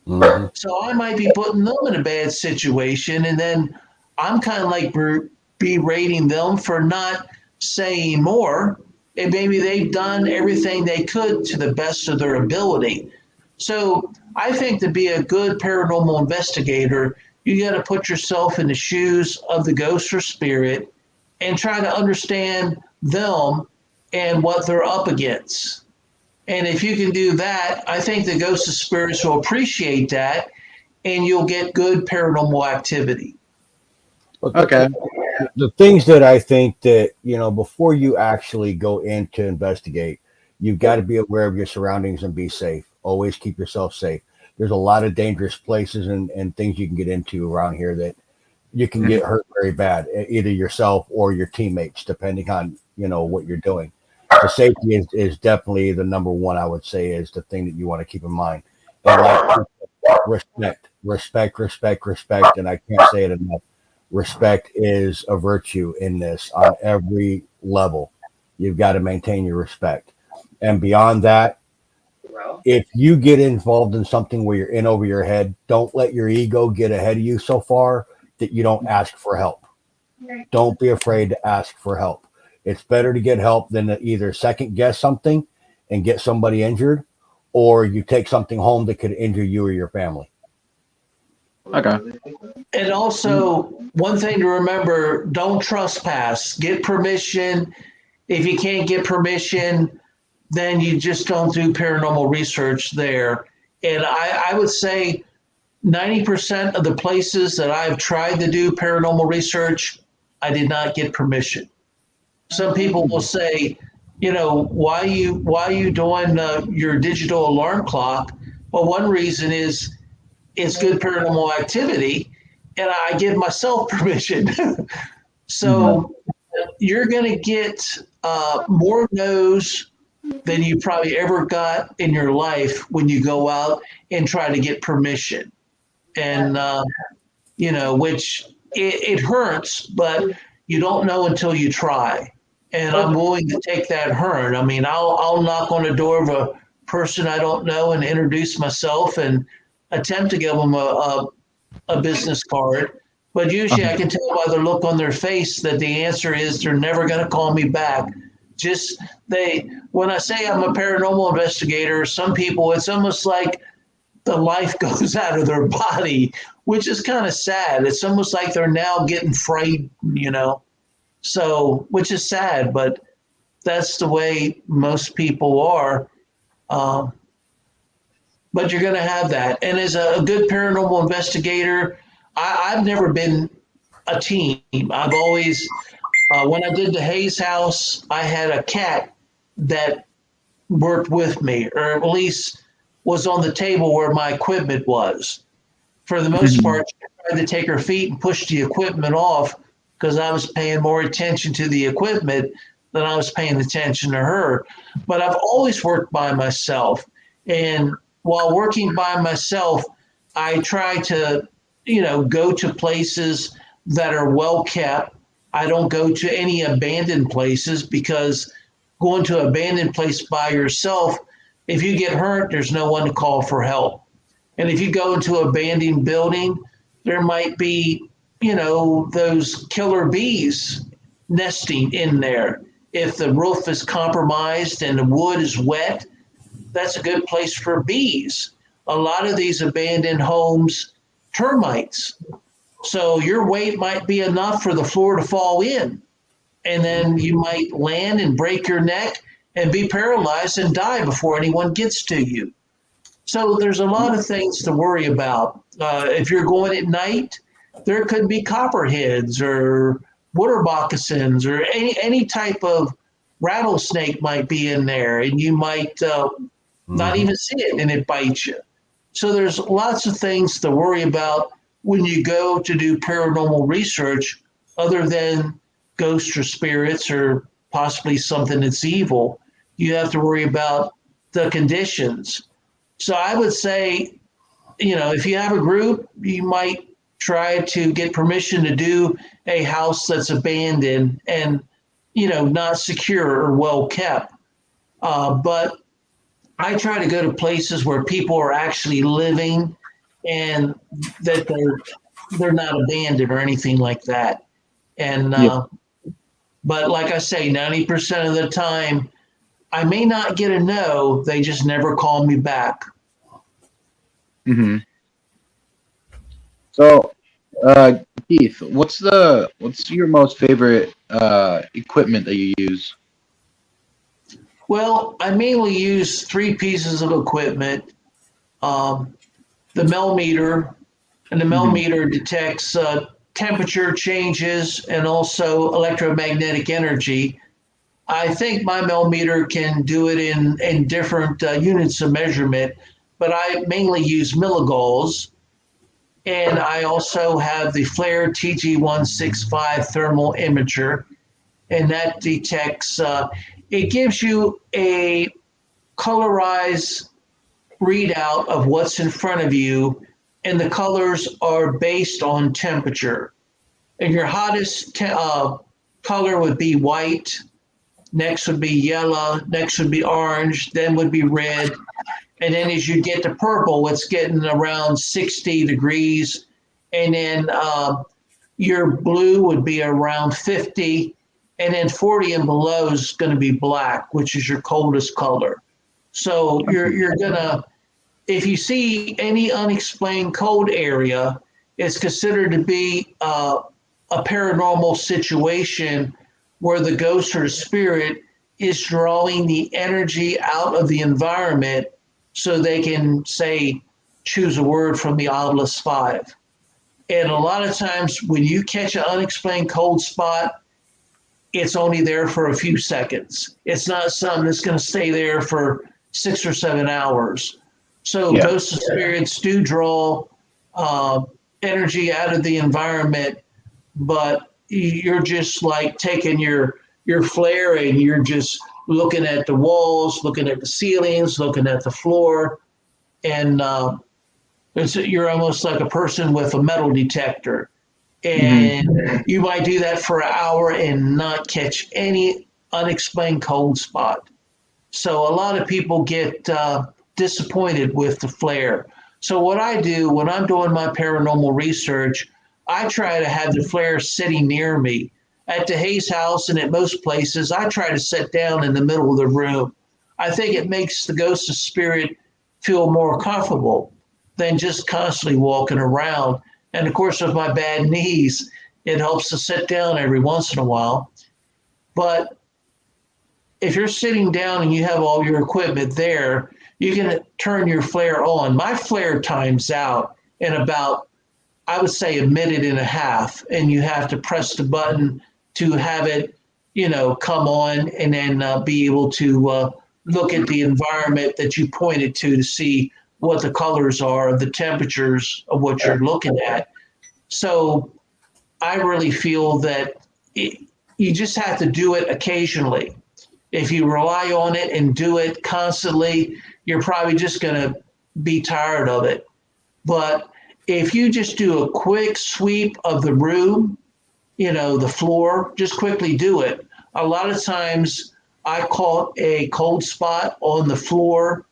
[SPEAKER 4] Mhm.
[SPEAKER 3] So I might be putting them in a bad situation, and then I'm kind of like berating them for not saying more. And maybe they've done everything they could to the best of their ability. So I think to be a good paranormal investigator, you got to put yourself in the shoes of the ghost or spirit and try to understand them and what they're up against. And if you can do that, I think the ghosts of spirits will appreciate that, and you'll get good paranormal activity.
[SPEAKER 4] But
[SPEAKER 1] Okay.
[SPEAKER 4] the things that I think that, before you actually go in to investigate, you've got to be aware of your surroundings and be safe. Always keep yourself safe. There's a lot of dangerous places and things you can get into around here that you can get hurt very bad, either yourself or your teammates, depending on, what you're doing. So safety is definitely the number one, I would say, is the thing that you want to keep in mind. And like respect. And I can't say it enough. Respect is a virtue in this on every level. You've got to maintain your respect. And beyond that, if you get involved in something where you're in over your head, don't let your ego get ahead of you so far that you don't ask for help. Don't be afraid to ask for help. It's better to get help than to either second guess something and get somebody injured, or you take something home that could injure you or your family.
[SPEAKER 1] Okay.
[SPEAKER 3] And also, one thing to remember, don't trespass. Get permission. If you can't get permission, then you just don't do paranormal research there. And I would say 90% of the places that I've tried to do paranormal research, I did not get permission. Some people will say, why are you doing your digital alarm clock? Well, one reason is it's good paranormal activity, and I give myself permission. So you're going to get more no's than you probably ever got in your life when you go out and try to get permission. And, which it hurts, but you don't know until you try. And I'm willing to take that hurt. I mean, I'll knock on the door of a person I don't know and introduce myself and attempt to give them a business card. But usually I can tell by the look on their face that the answer is they're never going to call me back. Just when I say I'm a paranormal investigator, some people, it's almost like the life goes out of their body, which is kind of sad. It's almost like they're now getting frightened. So, which is sad, but that's the way most people are. Um, but you're going to have that. And as a good paranormal investigator, I've never been a team. I've always, when I did the Hayes house, I had a cat that worked with me, or at least was on the table where my equipment was. For the most part, she tried to take her feet and push the equipment off, because I was paying more attention to the equipment than I was paying attention to her. But I've always worked by myself. And while working by myself, I try to, go to places that are well kept. I don't go to any abandoned places because going to an abandoned place by yourself, if you get hurt, there's no one to call for help. And if you go into an abandoned building, there might be, those killer bees nesting in there. If the roof is compromised and the wood is wet, that's a good place for bees. A lot of these abandoned homes, termites. So your weight might be enough for the floor to fall in. And then you might land and break your neck and be paralyzed and die before anyone gets to you. So there's a lot of things to worry about. If you're going at night, there could be copperheads or water moccasins or any type of rattlesnake might be in there, and you might not even see it, and it bites you. So there's lots of things to worry about when you go to do paranormal research, other than ghosts or spirits or possibly something that's evil. You have to worry about the conditions. So I would say, if you have a group, you might try to get permission to do a house that's abandoned and, not secure or well kept. But I try to go to places where people are actually living and that they're not abandoned or anything like that. And but like I say, 90% of the time, I may not get a no. They just never call me back.
[SPEAKER 1] Mm-hmm. So, Keith, what's your most favorite equipment that you use?
[SPEAKER 3] Well, I mainly use three pieces of equipment. The millimeter, and the millimeter detects temperature changes and also electromagnetic energy. I think my millimeter can do it in different units of measurement, but I mainly use milligauss. And I also have the Flare TG165 thermal imager, and that detects, it gives you a colorized readout of what's in front of you, and the colors are based on temperature. And your hottest color would be white, next would be yellow, next would be orange, then would be red. And then as you get to purple, it's getting around 60 degrees. And then your blue would be around 50. And then 40 and below is going to be black, which is your coldest color. So you're going to, if you see any unexplained cold area, it's considered to be a paranormal situation where the ghost or spirit is drawing the energy out of the environment so they can, say, choose a word from the Obelisk 5. And a lot of times when you catch an unexplained cold spot, it's only there for a few seconds. It's not something that's going to stay there for 6 or 7 hours. So ghosts and spirits do draw energy out of the environment, but you're just like taking your flare and you're just looking at the walls, looking at the ceilings, looking at the floor, and you're almost like a person with a metal detector. And you might do that for an hour and not catch any unexplained cold spot. So a lot of people get disappointed with the flare. So what I do when I'm doing my paranormal research, I try to have the flare sitting near me. At the Hayes house and at most places, I try to sit down in the middle of the room. I think it makes the ghost of spirit feel more comfortable than just constantly walking around. And of course, with my bad knees, it helps to sit down every once in a while. But if you're sitting down and you have all your equipment there, you can turn your flare on. My flare times out in about, I would say, a minute and a half, and you have to press the button to have it, come on, and then be able to look at the environment that you pointed to see what the colors are, the temperatures of what you're looking at. So I really feel that you just have to do it occasionally. If you rely on it and do it constantly, you're probably just going to be tired of it. But if you just do a quick sweep of the room, the floor, just quickly do it. A lot of times I caught a cold spot on the floor,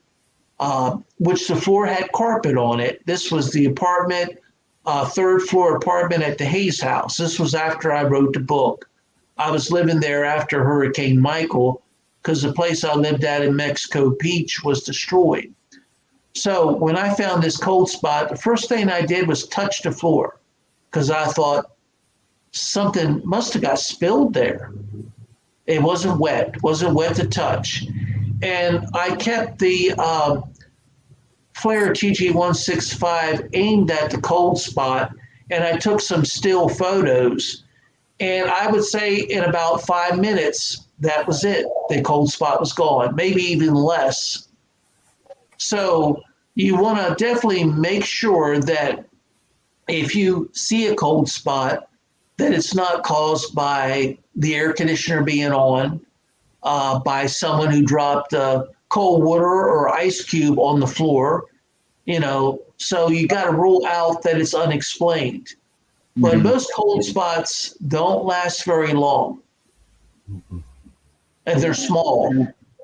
[SPEAKER 3] which the floor had carpet on it. This was the apartment, third floor apartment at the Hayes house. This was after I wrote the book. I was living there after Hurricane Michael because the place I lived at in Mexico Beach was destroyed. So when I found this cold spot, the first thing I did was touch the floor because I thought something must have got spilled there. It wasn't wet to touch. And I kept the Flare TG165 aimed at the cold spot, and I took some still photos. And I would say in about 5 minutes, that was it. The cold spot was gone, maybe even less. So you want to definitely make sure that if you see a cold spot, that it's not caused by the air conditioner being on, by someone who dropped cold water or ice cube on the floor, so you got to rule out that it's unexplained. But most cold spots don't last very long, and they're small.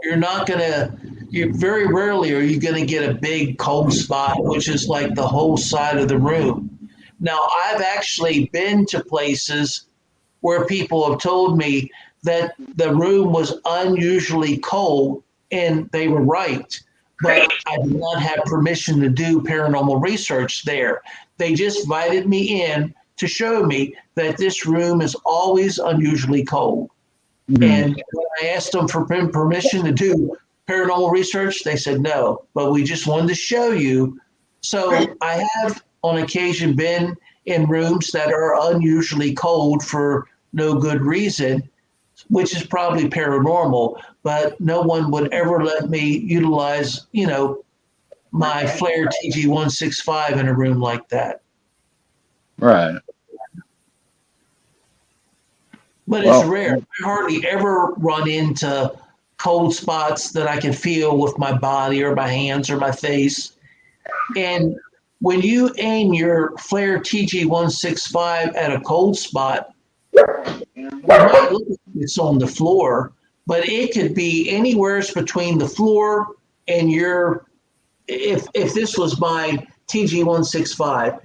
[SPEAKER 3] You very rarely are you going to get a big cold spot, which is like the whole side of the room. Now, I've actually been to places where people have told me that the room was unusually cold, and they were right. But I did not have permission to do paranormal research there. They just invited me in to show me that this room is always unusually cold. And when I asked them for permission to do paranormal research, they said no, but we just wanted to show you. So I have on occasion been in rooms that are unusually cold for no good reason, which is probably paranormal, but no one would ever let me utilize, my Flare TG165 in a room like that.
[SPEAKER 1] Right.
[SPEAKER 3] But it's rare. I hardly ever run into cold spots that I can feel with my body or my hands or my face. And when you aim your Flare TG165 at a cold spot, it might look like it's on the floor, but it could be anywhere between the floor and if this was my TG165,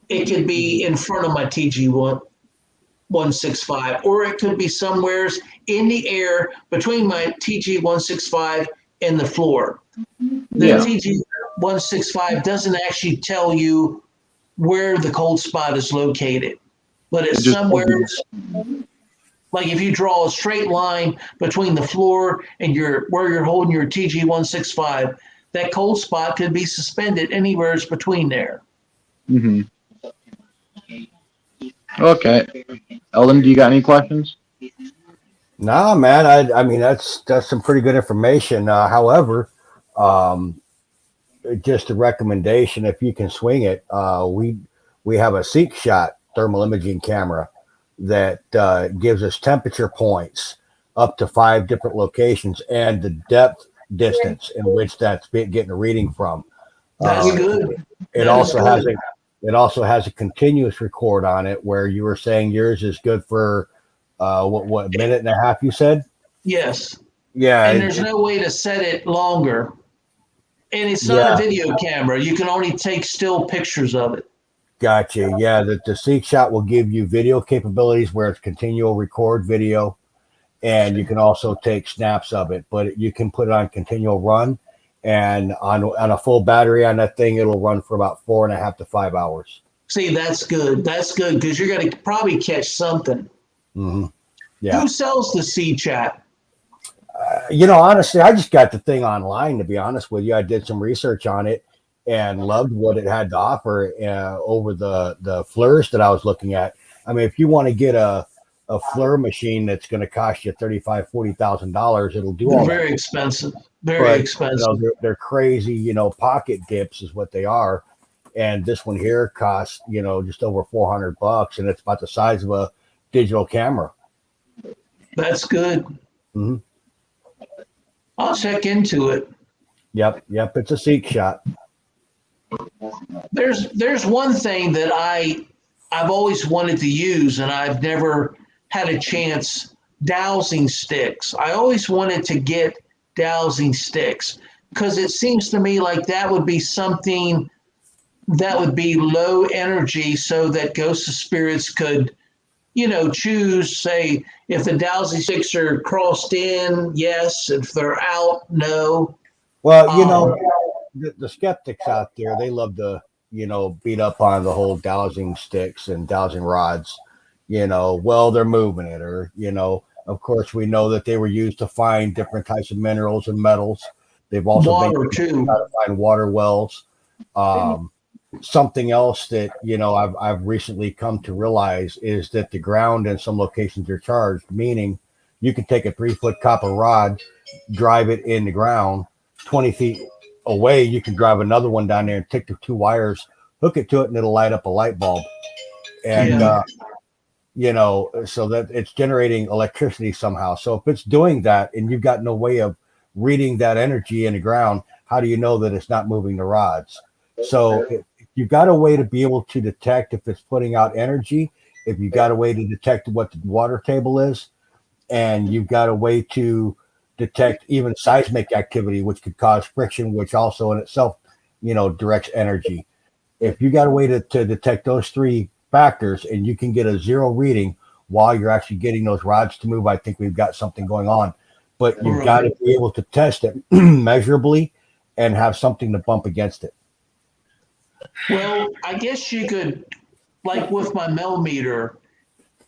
[SPEAKER 3] it could be in front of my TG165, or it could be somewhere in the air between my TG165 and the floor. The TG165 doesn't actually tell you where the cold spot is located, but it's somewhere. Like if you draw a straight line between the floor and where you're holding your TG165, that cold spot could be suspended anywhere between there.
[SPEAKER 1] Okay. Eldon, do you got any questions?
[SPEAKER 4] No, man. I mean, that's some pretty good information. However, just a recommendation, if you can swing it, we have a Seek Shot thermal imaging camera that gives us temperature points up to 5 different locations and the depth distance in which that's getting a reading from.
[SPEAKER 3] That's good.
[SPEAKER 4] It also has a continuous record on it, where you were saying yours is good for what minute and a half you said?
[SPEAKER 3] Yes.
[SPEAKER 4] Yeah.
[SPEAKER 3] And there's no way to set it longer. And it's not a video camera. You can only take still pictures of it.
[SPEAKER 4] Gotcha. Yeah, the Seek Shot will give you video capabilities where it's continual record video, and you can also take snaps of it, but you can put it on continual run, and on a full battery on that thing, it'll run for about 4.5 to 5 hours.
[SPEAKER 3] See, that's good. That's good because you're going to probably catch something.
[SPEAKER 4] Yeah.
[SPEAKER 3] Who sells the C-Chat?
[SPEAKER 4] Honestly, I just got the thing online, to be honest with you. I did some research on it and loved what it had to offer over the FLIRs that I was looking at. I mean, if you want to get a FLIR machine that's going to cost you $35,000-$40,000, it'll do all that.
[SPEAKER 3] Very expensive. Very expensive.
[SPEAKER 4] They're crazy, pocket dips is what they are. and this one here costs, just over $400, and it's about the size of a digital camera.
[SPEAKER 3] That's good.
[SPEAKER 4] Mm-hmm.
[SPEAKER 3] I'll check into it.
[SPEAKER 4] Yep. It's a seek shot.
[SPEAKER 3] There's one thing that I've always wanted to use, and I've never had a chance. Dowsing sticks. I always wanted to get dowsing sticks because it seems to me like that would be something that would be low energy, so that ghosts of spirits could, choose. Say if the dowsing sticks are crossed in, yes. If they're out, no.
[SPEAKER 4] Well, the skeptics out there, they love to, beat up on the whole dowsing sticks and dowsing rods. Well, they're moving it, or, of course, we know that they were used to find different types of minerals and metals. They've also
[SPEAKER 3] Water
[SPEAKER 4] been
[SPEAKER 3] too.
[SPEAKER 4] how to find water wells. Something else that, I've recently come to realize is that the ground in some locations are charged, meaning you can take a 3-foot copper rod, drive it in the ground 20 feet away. You can drive another one down there and take the 2 wires, hook it to it, and it'll light up a light bulb. And, so that it's generating electricity somehow. So if it's doing that and you've got no way of reading that energy in the ground, how do you know that it's not moving the rods? So if you've got a way to be able to detect if it's putting out energy, if you've got a way to detect what the water table is, and you've got a way to detect even seismic activity, which could cause friction, which also in itself, directs energy. If you got a way to detect those 3 factors and you can get a 0 reading while you're actually getting those rods to move, I think we've got something going on. But you've got to be able to test it measurably and have something to bump against it.
[SPEAKER 3] Well, I guess you could, like with my millimeter,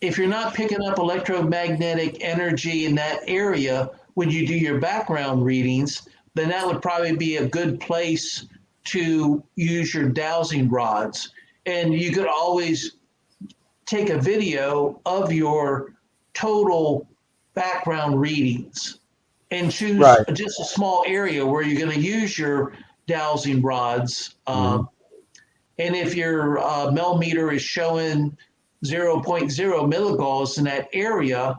[SPEAKER 3] if you're not picking up electromagnetic energy in that area when you do your background readings, then that would probably be a good place to use your dowsing rods. And you could always take a video of your total background readings and choose just a small area where you're going to use your dowsing rods. And if your millimeter is showing 0.0 milligauss in that area,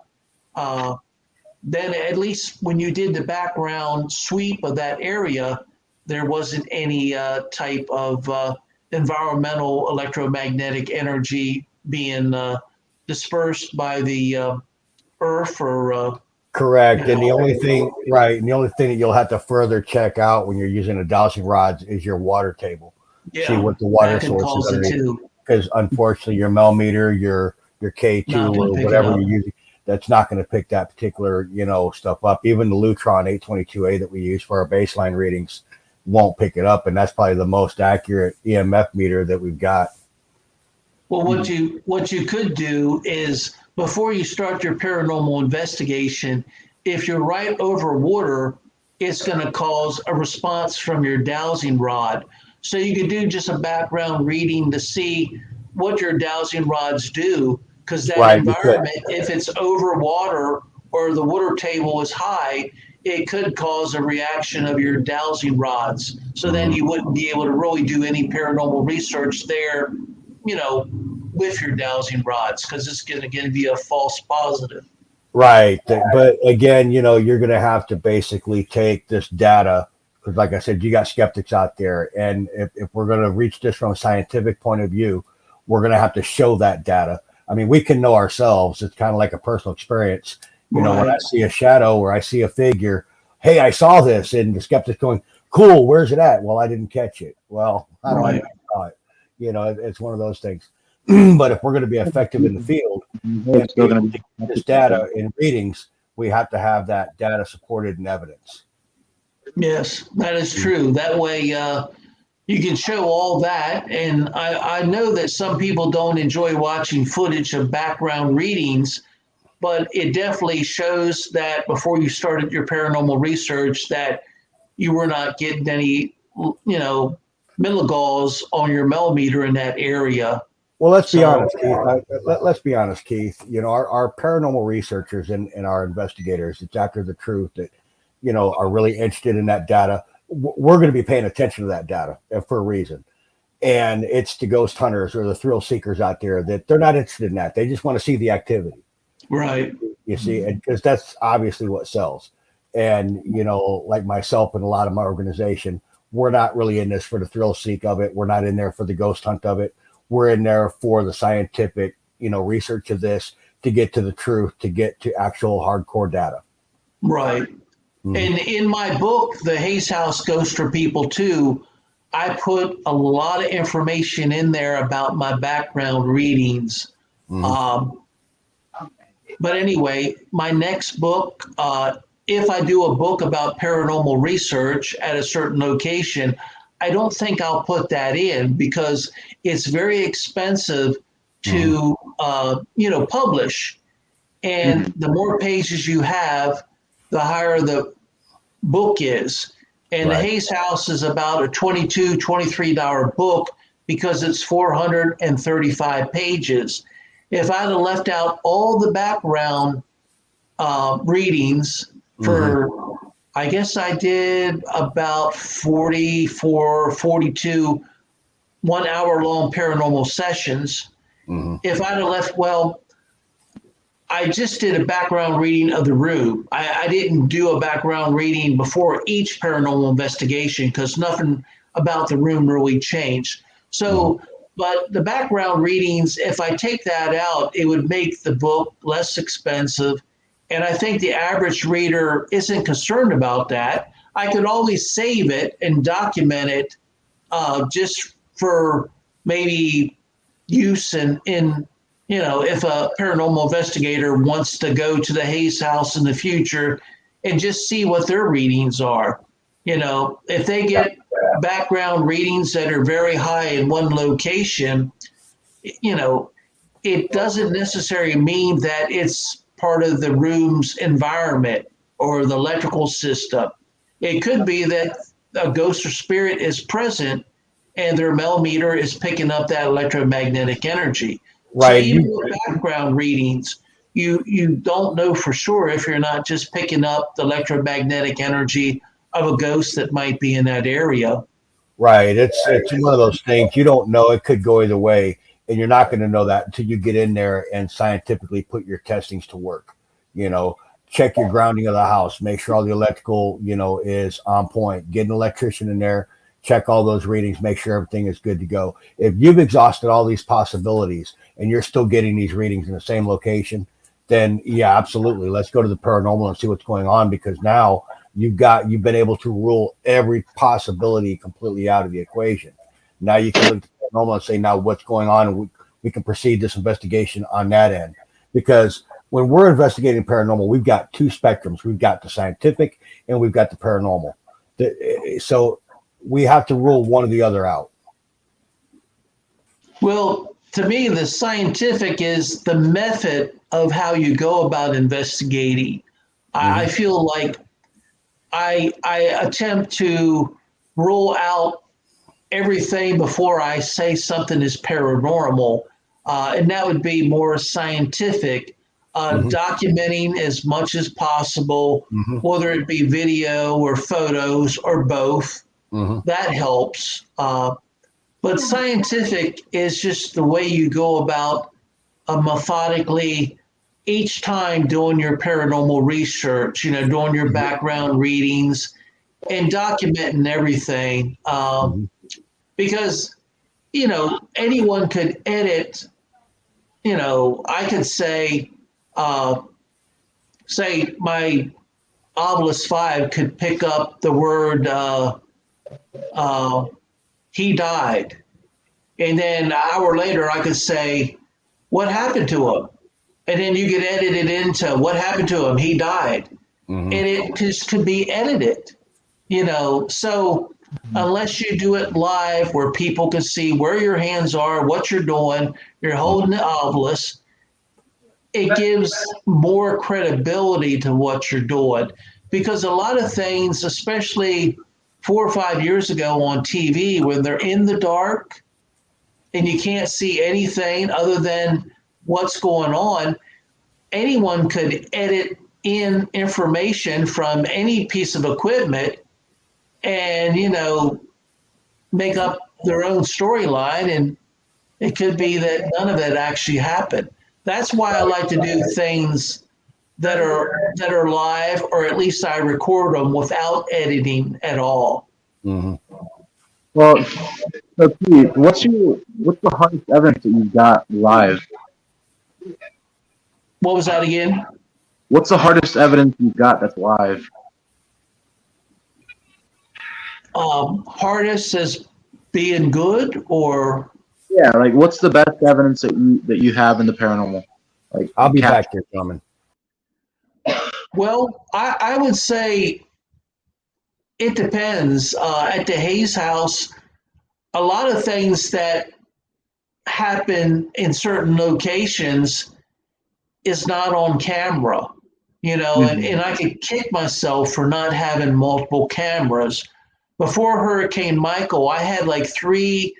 [SPEAKER 3] then at least when you did the background sweep of that area, there wasn't any type of environmental electromagnetic energy being dispersed by the earth or
[SPEAKER 4] correct. And the only thing that you'll have to further check out when you're using the dowsing rods is your water table. See what the water source is underneath. Because unfortunately, your millimeter, your K2 or whatever you're using, that's not going to pick that particular stuff up. Even the Lutron 822A that we use for our baseline readings won't pick it up, and that's probably the most accurate EMF meter that we've got.
[SPEAKER 3] Well, what you could do is, before you start your paranormal investigation, if you're right over water, it's going to cause a response from your dowsing rod. So you could do just a background reading to see what your dowsing rods do, because that environment, if it's over water or the water table is high, it could cause a reaction of your dowsing rods. So then you wouldn't be able to really do any paranormal research there, with your dowsing rods, because it's going to be a false positive.
[SPEAKER 4] Right. But again, you're going to have to basically take this data, because like I said, you got skeptics out there. And if we're going to reach this from a scientific point of view, we're going to have to show that data. I mean, we can know ourselves. It's kind of like a personal experience. When I see a shadow or I see a figure, hey, I saw this, and the skeptic's going, cool, where's it at? Well, I didn't catch it. Well, how do I know I saw it? It's one of those things. But if we're going to be effective in the field,
[SPEAKER 1] it's still going to be
[SPEAKER 4] this data in readings, we have to have that data supported in evidence.
[SPEAKER 3] Yes, that is true. That way you can show all that. And I know that some people don't enjoy watching footage of background readings, but it definitely shows that before you started your paranormal research that you were not getting any, milligauss on your millimeter in that area.
[SPEAKER 4] Well, let's be honest, Keith. Let's be honest, Keith. Our paranormal researchers and our investigators, it's after the truth that, are really interested in that data. We're going to be paying attention to that data for a reason. And it's the ghost hunters or the thrill seekers out there that they're not interested in that. They just want to see the activity.
[SPEAKER 3] Right.
[SPEAKER 4] You see, because that's obviously what sells. And like myself and a lot of my organization, we're not really in this for the thrill seek of it. We're not in there for the ghost hunt of it. We're in there for the scientific, research of this to get to the truth, to get to actual hardcore data.
[SPEAKER 3] Right.
[SPEAKER 4] Mhm.
[SPEAKER 3] And in my book, The Hayes House Ghost for People Too, I put a lot of information in there about my background readings.
[SPEAKER 4] Mhm.
[SPEAKER 3] But anyway, my next book, if I do a book about paranormal research at a certain location, I don't think I'll put that in because it's very expensive to, publish. And the more pages you have, the higher the book is. And
[SPEAKER 4] Right.
[SPEAKER 3] the Hayes House is about a $22, $23 book because it's 435 pages. If I'd have left out all the background readings for, I guess I did about 44, 42 1 hour long paranormal sessions.
[SPEAKER 4] Mhm.
[SPEAKER 3] If I'd have left, well, I just did a background reading of the room. I didn't do a background reading before each paranormal investigation because nothing about the room really changed. So, but the background readings, if I take that out, it would make the book less expensive. And I think the average reader isn't concerned about that. I could always save it and document it just for maybe use in if a paranormal investigator wants to go to the Hayes House in the future and just see what their readings are. If they get background readings that are very high in one location, it doesn't necessarily mean that it's part of the room's environment or the electrical system. It could be that a ghost or spirit is present and their millimeter is picking up that electromagnetic energy. So
[SPEAKER 4] Right.
[SPEAKER 3] even with background readings, you don't know for sure if you're not just picking up the electromagnetic energy of a ghost that might be in that area.
[SPEAKER 4] Right. It's one of those things you don't know. It could go either way, and you're not going to know that until you get in there and scientifically put your testings to work. Check your grounding of the house, make sure all the electrical, is on point. Get an electrician in there, check all those readings, make sure everything is good to go. If you've exhausted all these possibilities and you're still getting these readings in the same location, then yeah, absolutely. Let's go to the paranormal and see what's going on because now you've been able to rule every possibility completely out of the equation. Now you can look at the paranormal and say, now what's going on? And we can proceed this investigation on that end. Because when we're investigating paranormal, we've got two spectrums. We've got the scientific and we've got the paranormal. So we have to rule one or the other out.
[SPEAKER 3] Well, to me, the scientific is the method of how you go about investigating. I feel like I attempt to rule out everything before I say something is paranormal, and that would be more scientific, documenting as much as possible, whether it be video or photos or both. That helps. But scientific is just the way you go about methodically each time doing your paranormal research, doing your background readings and documenting everything. Because, anyone could edit, I could say my Obelisk 5 could pick up the word he died. And then an hour later, I could say, what happened to him? And then you could edit it into what happened to him? He died. And it just could be edited, So unless you do it live where people can see where your hands are, what you're doing, you're holding the obelisk, it gives more credibility to what you're doing. Because a lot of things, especially 4 or 5 years ago on TV, when they're in the dark and you can't see anything other than what's going on, anyone could edit in information from any piece of equipment and, make up their own storyline, and it could be that none of it actually happened. That's why I like to do things that are live, or at least I record them without editing at all.
[SPEAKER 4] Hmm.
[SPEAKER 1] Well, so Keith, what's the hardest evidence that you've got live?
[SPEAKER 3] What was that again?
[SPEAKER 1] What's the hardest evidence you've got that's live?
[SPEAKER 3] Hardest as being good, or
[SPEAKER 1] Yeah, like what's the best evidence that you have in the paranormal? Like
[SPEAKER 4] I'll be
[SPEAKER 1] cap-
[SPEAKER 4] back here, gentlemen.
[SPEAKER 3] well, I would say it depends. At the Hayes house, a lot of things that happen in certain locations is not on camera, and I could kick myself for not having multiple cameras. Before Hurricane Michael, I had like three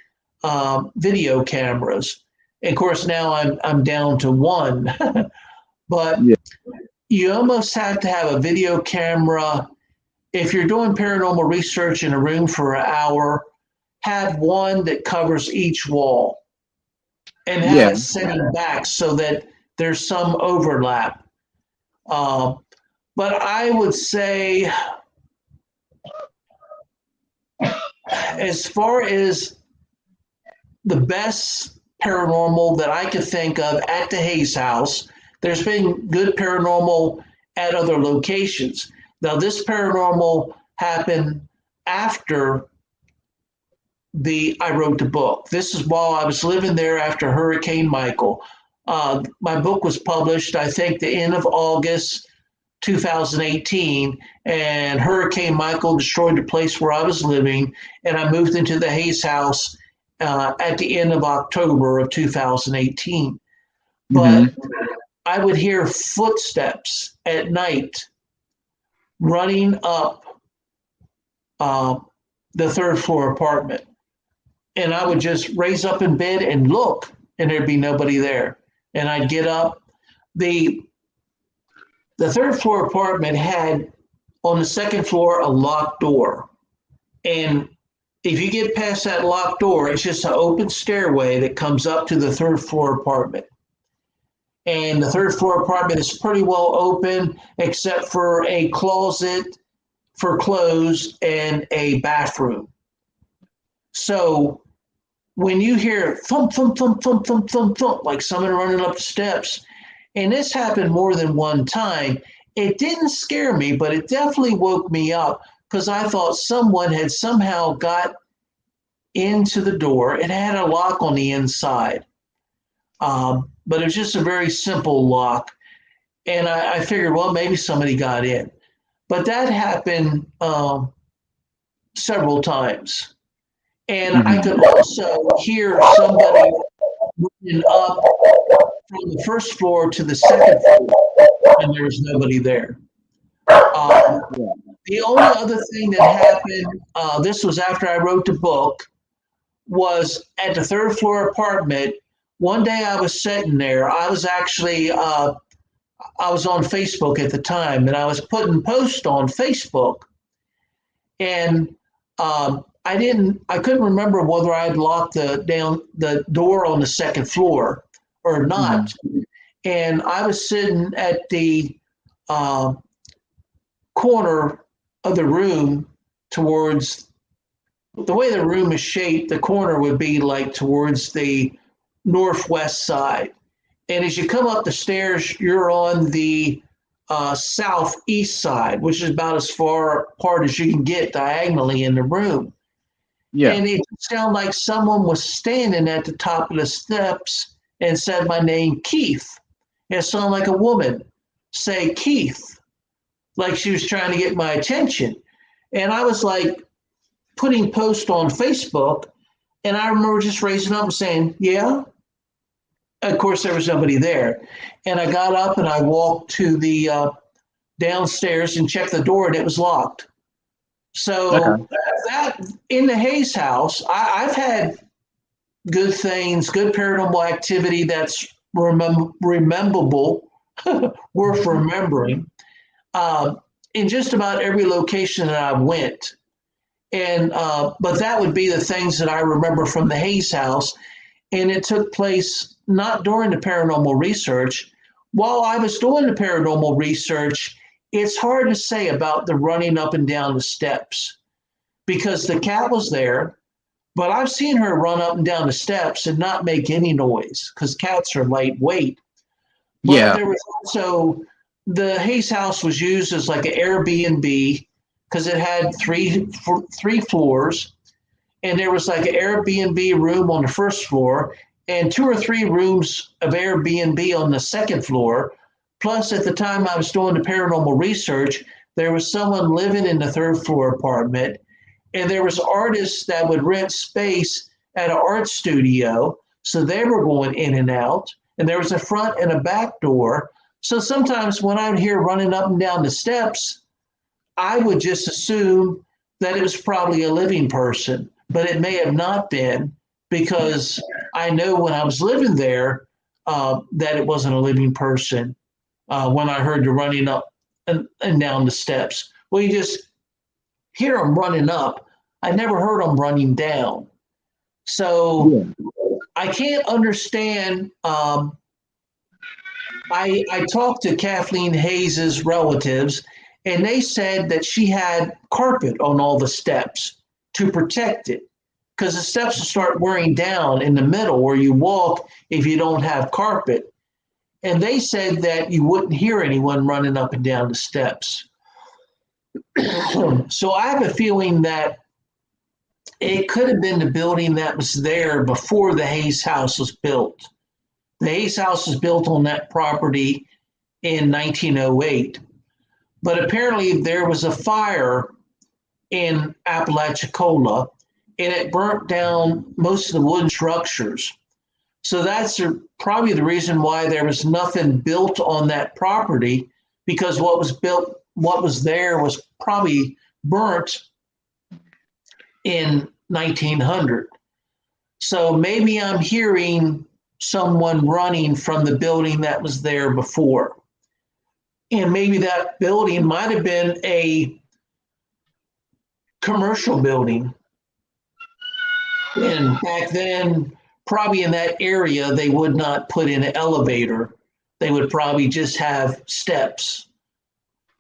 [SPEAKER 3] video cameras. And of course, now I'm down to one. But
[SPEAKER 1] Yeah.
[SPEAKER 3] you almost have to have a video camera. If you're doing paranormal research in a room for an hour, have one that covers each wall and have
[SPEAKER 1] Yeah.
[SPEAKER 3] it sitting back so that there's some overlap. But I would say, as far as the best paranormal that I could think of at the Hayes house, there's been good paranormal at other locations. Now, this paranormal happened after I wrote the book. This is while I was living there after Hurricane Michael. My book was published, I think, the end of August 2018, and Hurricane Michael destroyed the place where I was living, and I moved into the Hayes house at the end of October of 2018. But I would hear footsteps at night running up the third floor apartment. And I would just raise up in bed and look, and there'd be nobody there. And I'd get up. The third floor apartment had on the second floor a locked door. And if you get past that locked door, it's just an open stairway that comes up to the third floor apartment. And the third floor apartment is pretty well open, except for a closet for clothes and a bathroom. So when you hear thump, thump, thump, thump, thump, thump, thump, like someone running up the steps, and this happened more than one time, it didn't scare me, but it definitely woke me up because I thought someone had somehow got into the door. It had a lock on the inside, but it was just a very simple lock. And I figured, well, maybe somebody got in. But that happened several times. And I could also hear somebody moving up from the first floor to the second floor, and there was nobody there. The only other thing that happened, this was after I wrote the book, was at the third floor apartment. One day I was sitting there. I was actually, I was on Facebook at the time, and I was putting posts on Facebook. And I couldn't remember whether I'd locked the door on the second floor or not. And I was sitting at the corner of the room towards the way the room is shaped. The corner would be like towards the northwest side. And as you come up the stairs, you're on the southeast side, which is about as far apart as you can get diagonally in the room.
[SPEAKER 1] Yeah.
[SPEAKER 3] And it sounded like someone was standing at the top of the steps and said my name, Keith. It sounded like a woman say Keith, like she was trying to get my attention. And I was like putting posts on Facebook, and I remember just raising up and saying, yeah. Of course, there was nobody there. And I got up and I walked to the downstairs and checked the door, and it was locked. So that in the Hayes house, I've had good things, good paranormal activity that's rememberable, worth remembering, in just about every location that I went. And but that would be the things that I remember from the Hayes house, and it took place not during the paranormal research. While I was doing the paranormal research, it's hard to say about the running up and down the steps because the cat was there, but I've seen her run up and down the steps and not make any noise because cats are lightweight. But
[SPEAKER 1] Yeah.
[SPEAKER 3] there was also the Hayes house was used as like an Airbnb because it had three floors, and there was like an Airbnb room on the first floor and two or three rooms of Airbnb on the second floor. Plus, at the time I was doing the paranormal research, there was someone living in the third floor apartment, and there was artists that would rent space at an art studio, so they were going in and out. And there was a front and a back door. So sometimes when I would hear running up and down the steps, I would just assume that it was probably a living person, but it may have not been because I know when I was living there that it wasn't a living person when I heard the running up and down the steps. Well, you just hear them running up. I never heard them running down. So
[SPEAKER 1] Yeah.
[SPEAKER 3] I can't understand. I talked to Kathleen Hayes's relatives, and they said that she had carpet on all the steps to protect it because the steps will start wearing down in the middle where you walk if you don't have carpet. And they said that you wouldn't hear anyone running up and down the steps. So I have a feeling that it could have been the building that was there before the Hayes house was built. The Hayes house was built on that property in 1908. But apparently there was a fire in Apalachicola and it burnt down most of the wooden structures. So that's probably the reason why there was nothing built on that property because what was there was probably burnt in 1900. So maybe I'm hearing someone running from the building that was there before. And maybe that building might have been a commercial building. And back then, probably in that area, they would not put in an elevator. They would probably just have steps.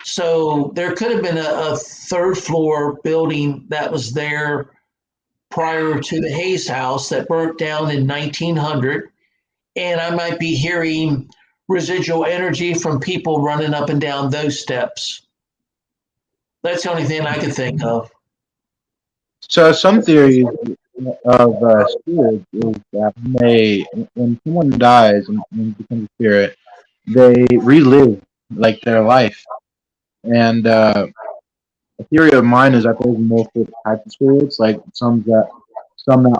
[SPEAKER 3] So there could have been a third floor building that was there prior to the Hayes house that burnt down in 1900. And I might be hearing residual energy from people running up and down those steps. That's the only thing I can think of.
[SPEAKER 1] So some theories of spirits is that when someone dies and becomes a spirit, they relive like their life. And a theory of mine is that there's multiple types of spirits, like some that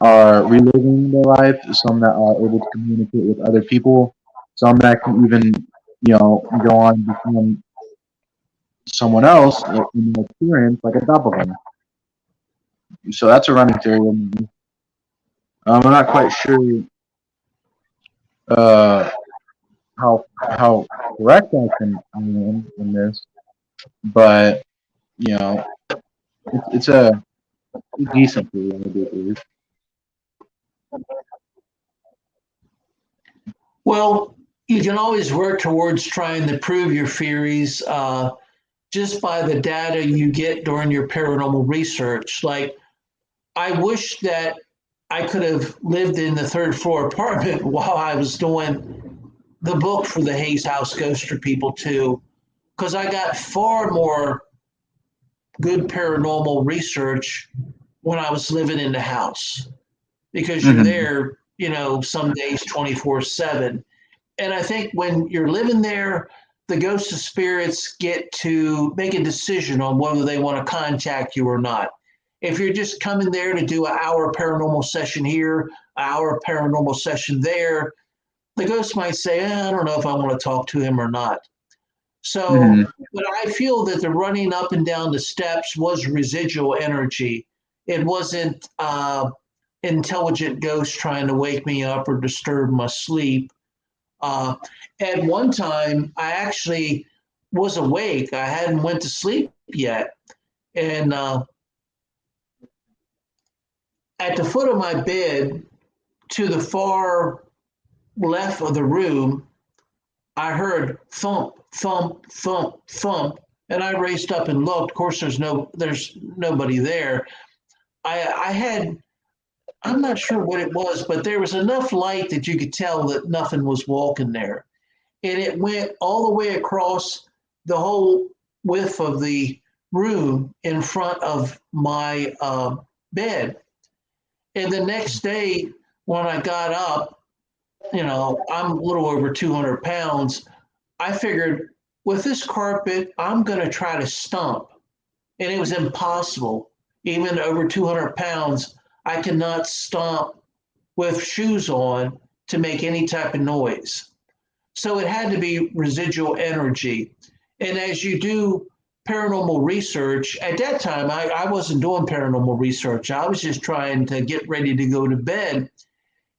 [SPEAKER 1] are reliving their life, some that are able to communicate with other people, some that can even go on and become someone else like, in their appearance, like a doppelganger. So that's a running theory. I'm not quite sure uh, how correct I am in this, but you know, it's a decent theory. I do believe.
[SPEAKER 3] Well, you can always work towards trying to prove your theories just by the data you get during your paranormal research. Like, I wish that I could have lived in the third floor apartment while I was doing the book for the Hayes House Ghoster people too, because I got far more good paranormal research when I was living in the house because you're
[SPEAKER 1] Mm-hmm.
[SPEAKER 3] there, some days 24/7. And I think when you're living there, the ghosts of spirits get to make a decision on whether they want to contact you or not. If you're just coming there to do an hour paranormal session here, an hour paranormal session there, the ghost might say, I don't know if I want to talk to him or not. So,
[SPEAKER 1] Mm-hmm.
[SPEAKER 3] but I feel that the running up and down the steps was residual energy. It wasn't intelligent ghosts trying to wake me up or disturb my sleep. Uh, at one time, I actually was awake. I hadn't went to sleep yet, and at the foot of my bed, to the far left of the room, I heard thump, thump, thump, thump, and I raced up and looked. Of course, there's nobody there. I had, I'm not sure what it was, but there was enough light that you could tell that nothing was walking there, and it went all the way across the whole width of the room in front of my bed. And the next day, when I got up, I'm a little over 200 pounds. I figured with this carpet, I'm going to try to stomp. And it was impossible. Even over 200 pounds, I could not stomp with shoes on to make any type of noise. So it had to be residual energy. And as you do paranormal research, at that time, I wasn't doing paranormal research. I was just trying to get ready to go to bed.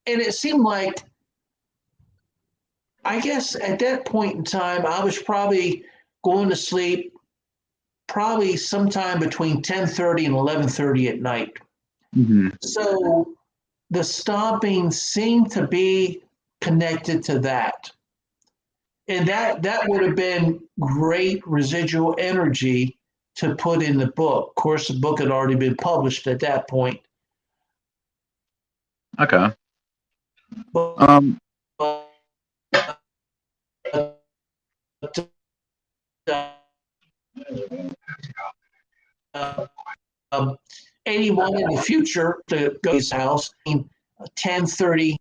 [SPEAKER 3] And it seemed like, I guess at that point in time, I was probably going to sleep probably sometime between 10:30 and 11:30 at night.
[SPEAKER 1] Mm-hmm.
[SPEAKER 3] So the stomping seemed to be connected to that. And that would have been great residual energy to put in the book. Of course, the book had already been published at that point.
[SPEAKER 1] Okay.
[SPEAKER 3] But, anyone in the future to go to his house 10:30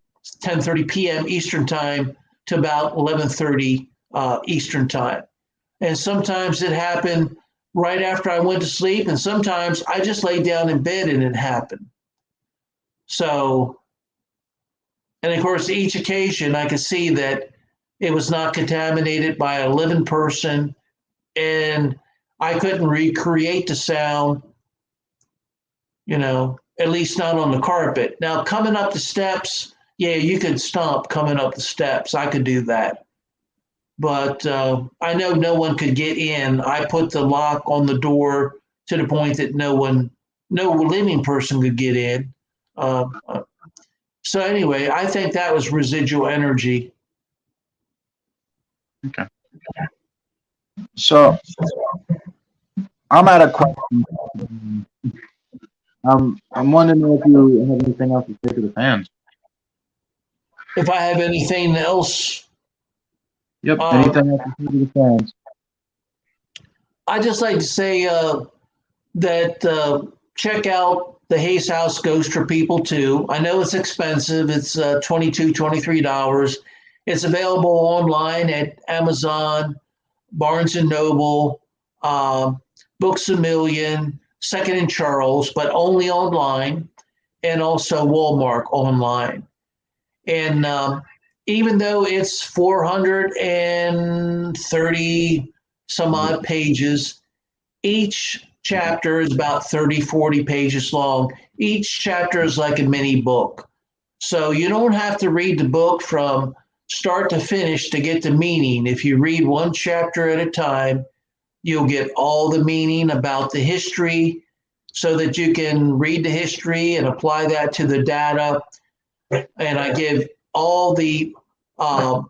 [SPEAKER 3] p.m. Eastern time to about 11:30 Eastern time. And sometimes it happened right after I went to sleep, and sometimes I just lay down in bed and it happened. So, and of course, each occasion I could see that it was not contaminated by a living person, and I couldn't recreate the sound, at least not on the carpet. Now, coming up the steps, yeah, you could stomp coming up the steps. I could do that. But I know no one could get in. I put the lock on the door to the point that no living person could get in. So anyway, I think that was residual energy.
[SPEAKER 1] Okay. So I'm at a question. I'm wanting to know if you have anything else to say to the fans.
[SPEAKER 3] If I have anything else,
[SPEAKER 1] Yep. Anything else to say to the fans?
[SPEAKER 3] I just like to say that check out the Hayes House Ghost for people too. I know it's expensive. It's $22, $23. It's available online at Amazon, Barnes and Noble, Books A Million, Second and Charles, but only online, and also Walmart online. And even though it's 430 some odd pages, each chapter is about 30, 40 pages long. Each chapter is like a mini book. So you don't have to read the book from start to finish to get the meaning. If you read one chapter at a time, you'll get all the meaning about the history so that you can read the history and apply that to the data. And I give all the, I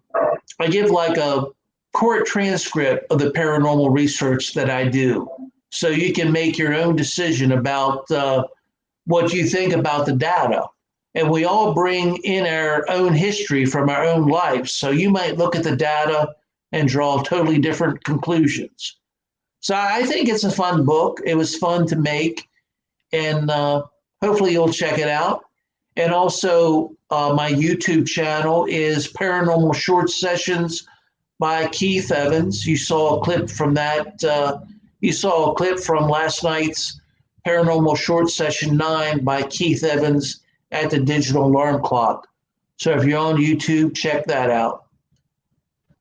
[SPEAKER 3] give like a court transcript of the paranormal research that I do. So you can make your own decision about what you think about the data. And we all bring in our own history from our own lives. So you might look at the data and draw totally different conclusions. So I think it's a fun book. It was fun to make. And hopefully you'll check it out. And also my YouTube channel is Paranormal Short Sessions by Keith Evans. You saw a clip from that. You saw a clip from last night's Paranormal Short Session 9 by Keith Evans at the Digital Alarm Clock. So if you're on YouTube, check that out.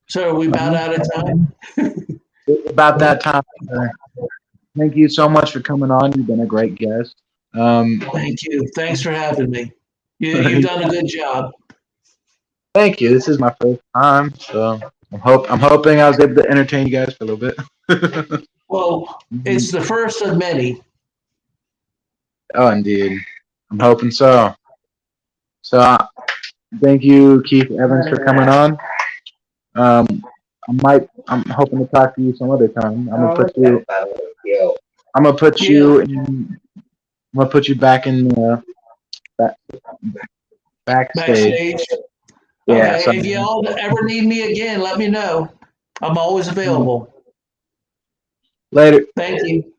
[SPEAKER 3] So are we about out of time?
[SPEAKER 1] About that time. Thank you so much for coming on. You've been a great guest.
[SPEAKER 3] Thank you. Thanks for having me. You've done a good job.
[SPEAKER 1] Thank you. This is my first time, so I'm hoping I was able to entertain you guys for a little bit.
[SPEAKER 3] Well, it's the first of many.
[SPEAKER 1] Oh, indeed. I'm hoping so. So thank you, Keith Evans, for coming on. I'm hoping to talk to you some other time. I'm gonna put you in. I'm gonna put you back in the back, backstage.
[SPEAKER 3] Backstage.
[SPEAKER 1] Yeah.
[SPEAKER 3] Okay.
[SPEAKER 1] So,
[SPEAKER 3] If y'all ever need me again, let me know. I'm always available.
[SPEAKER 1] later.
[SPEAKER 3] Thank you.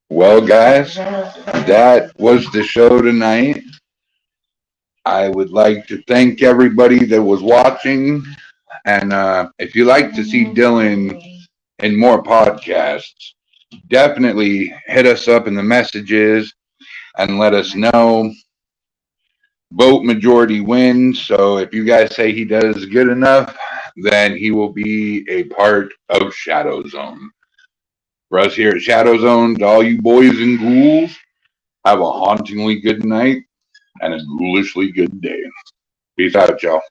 [SPEAKER 2] Well, guys, that was the show tonight. I would like to thank everybody that was watching. And if you like to see Dylan in more podcasts, definitely hit us up in the messages and let us know. Vote majority wins. So if you guys say he does good enough, then he will be a part of ShadowZone. For us here at ShadowZone, to all you boys and ghouls, have a hauntingly good night and a ghoulishly good day. Peace out, y'all.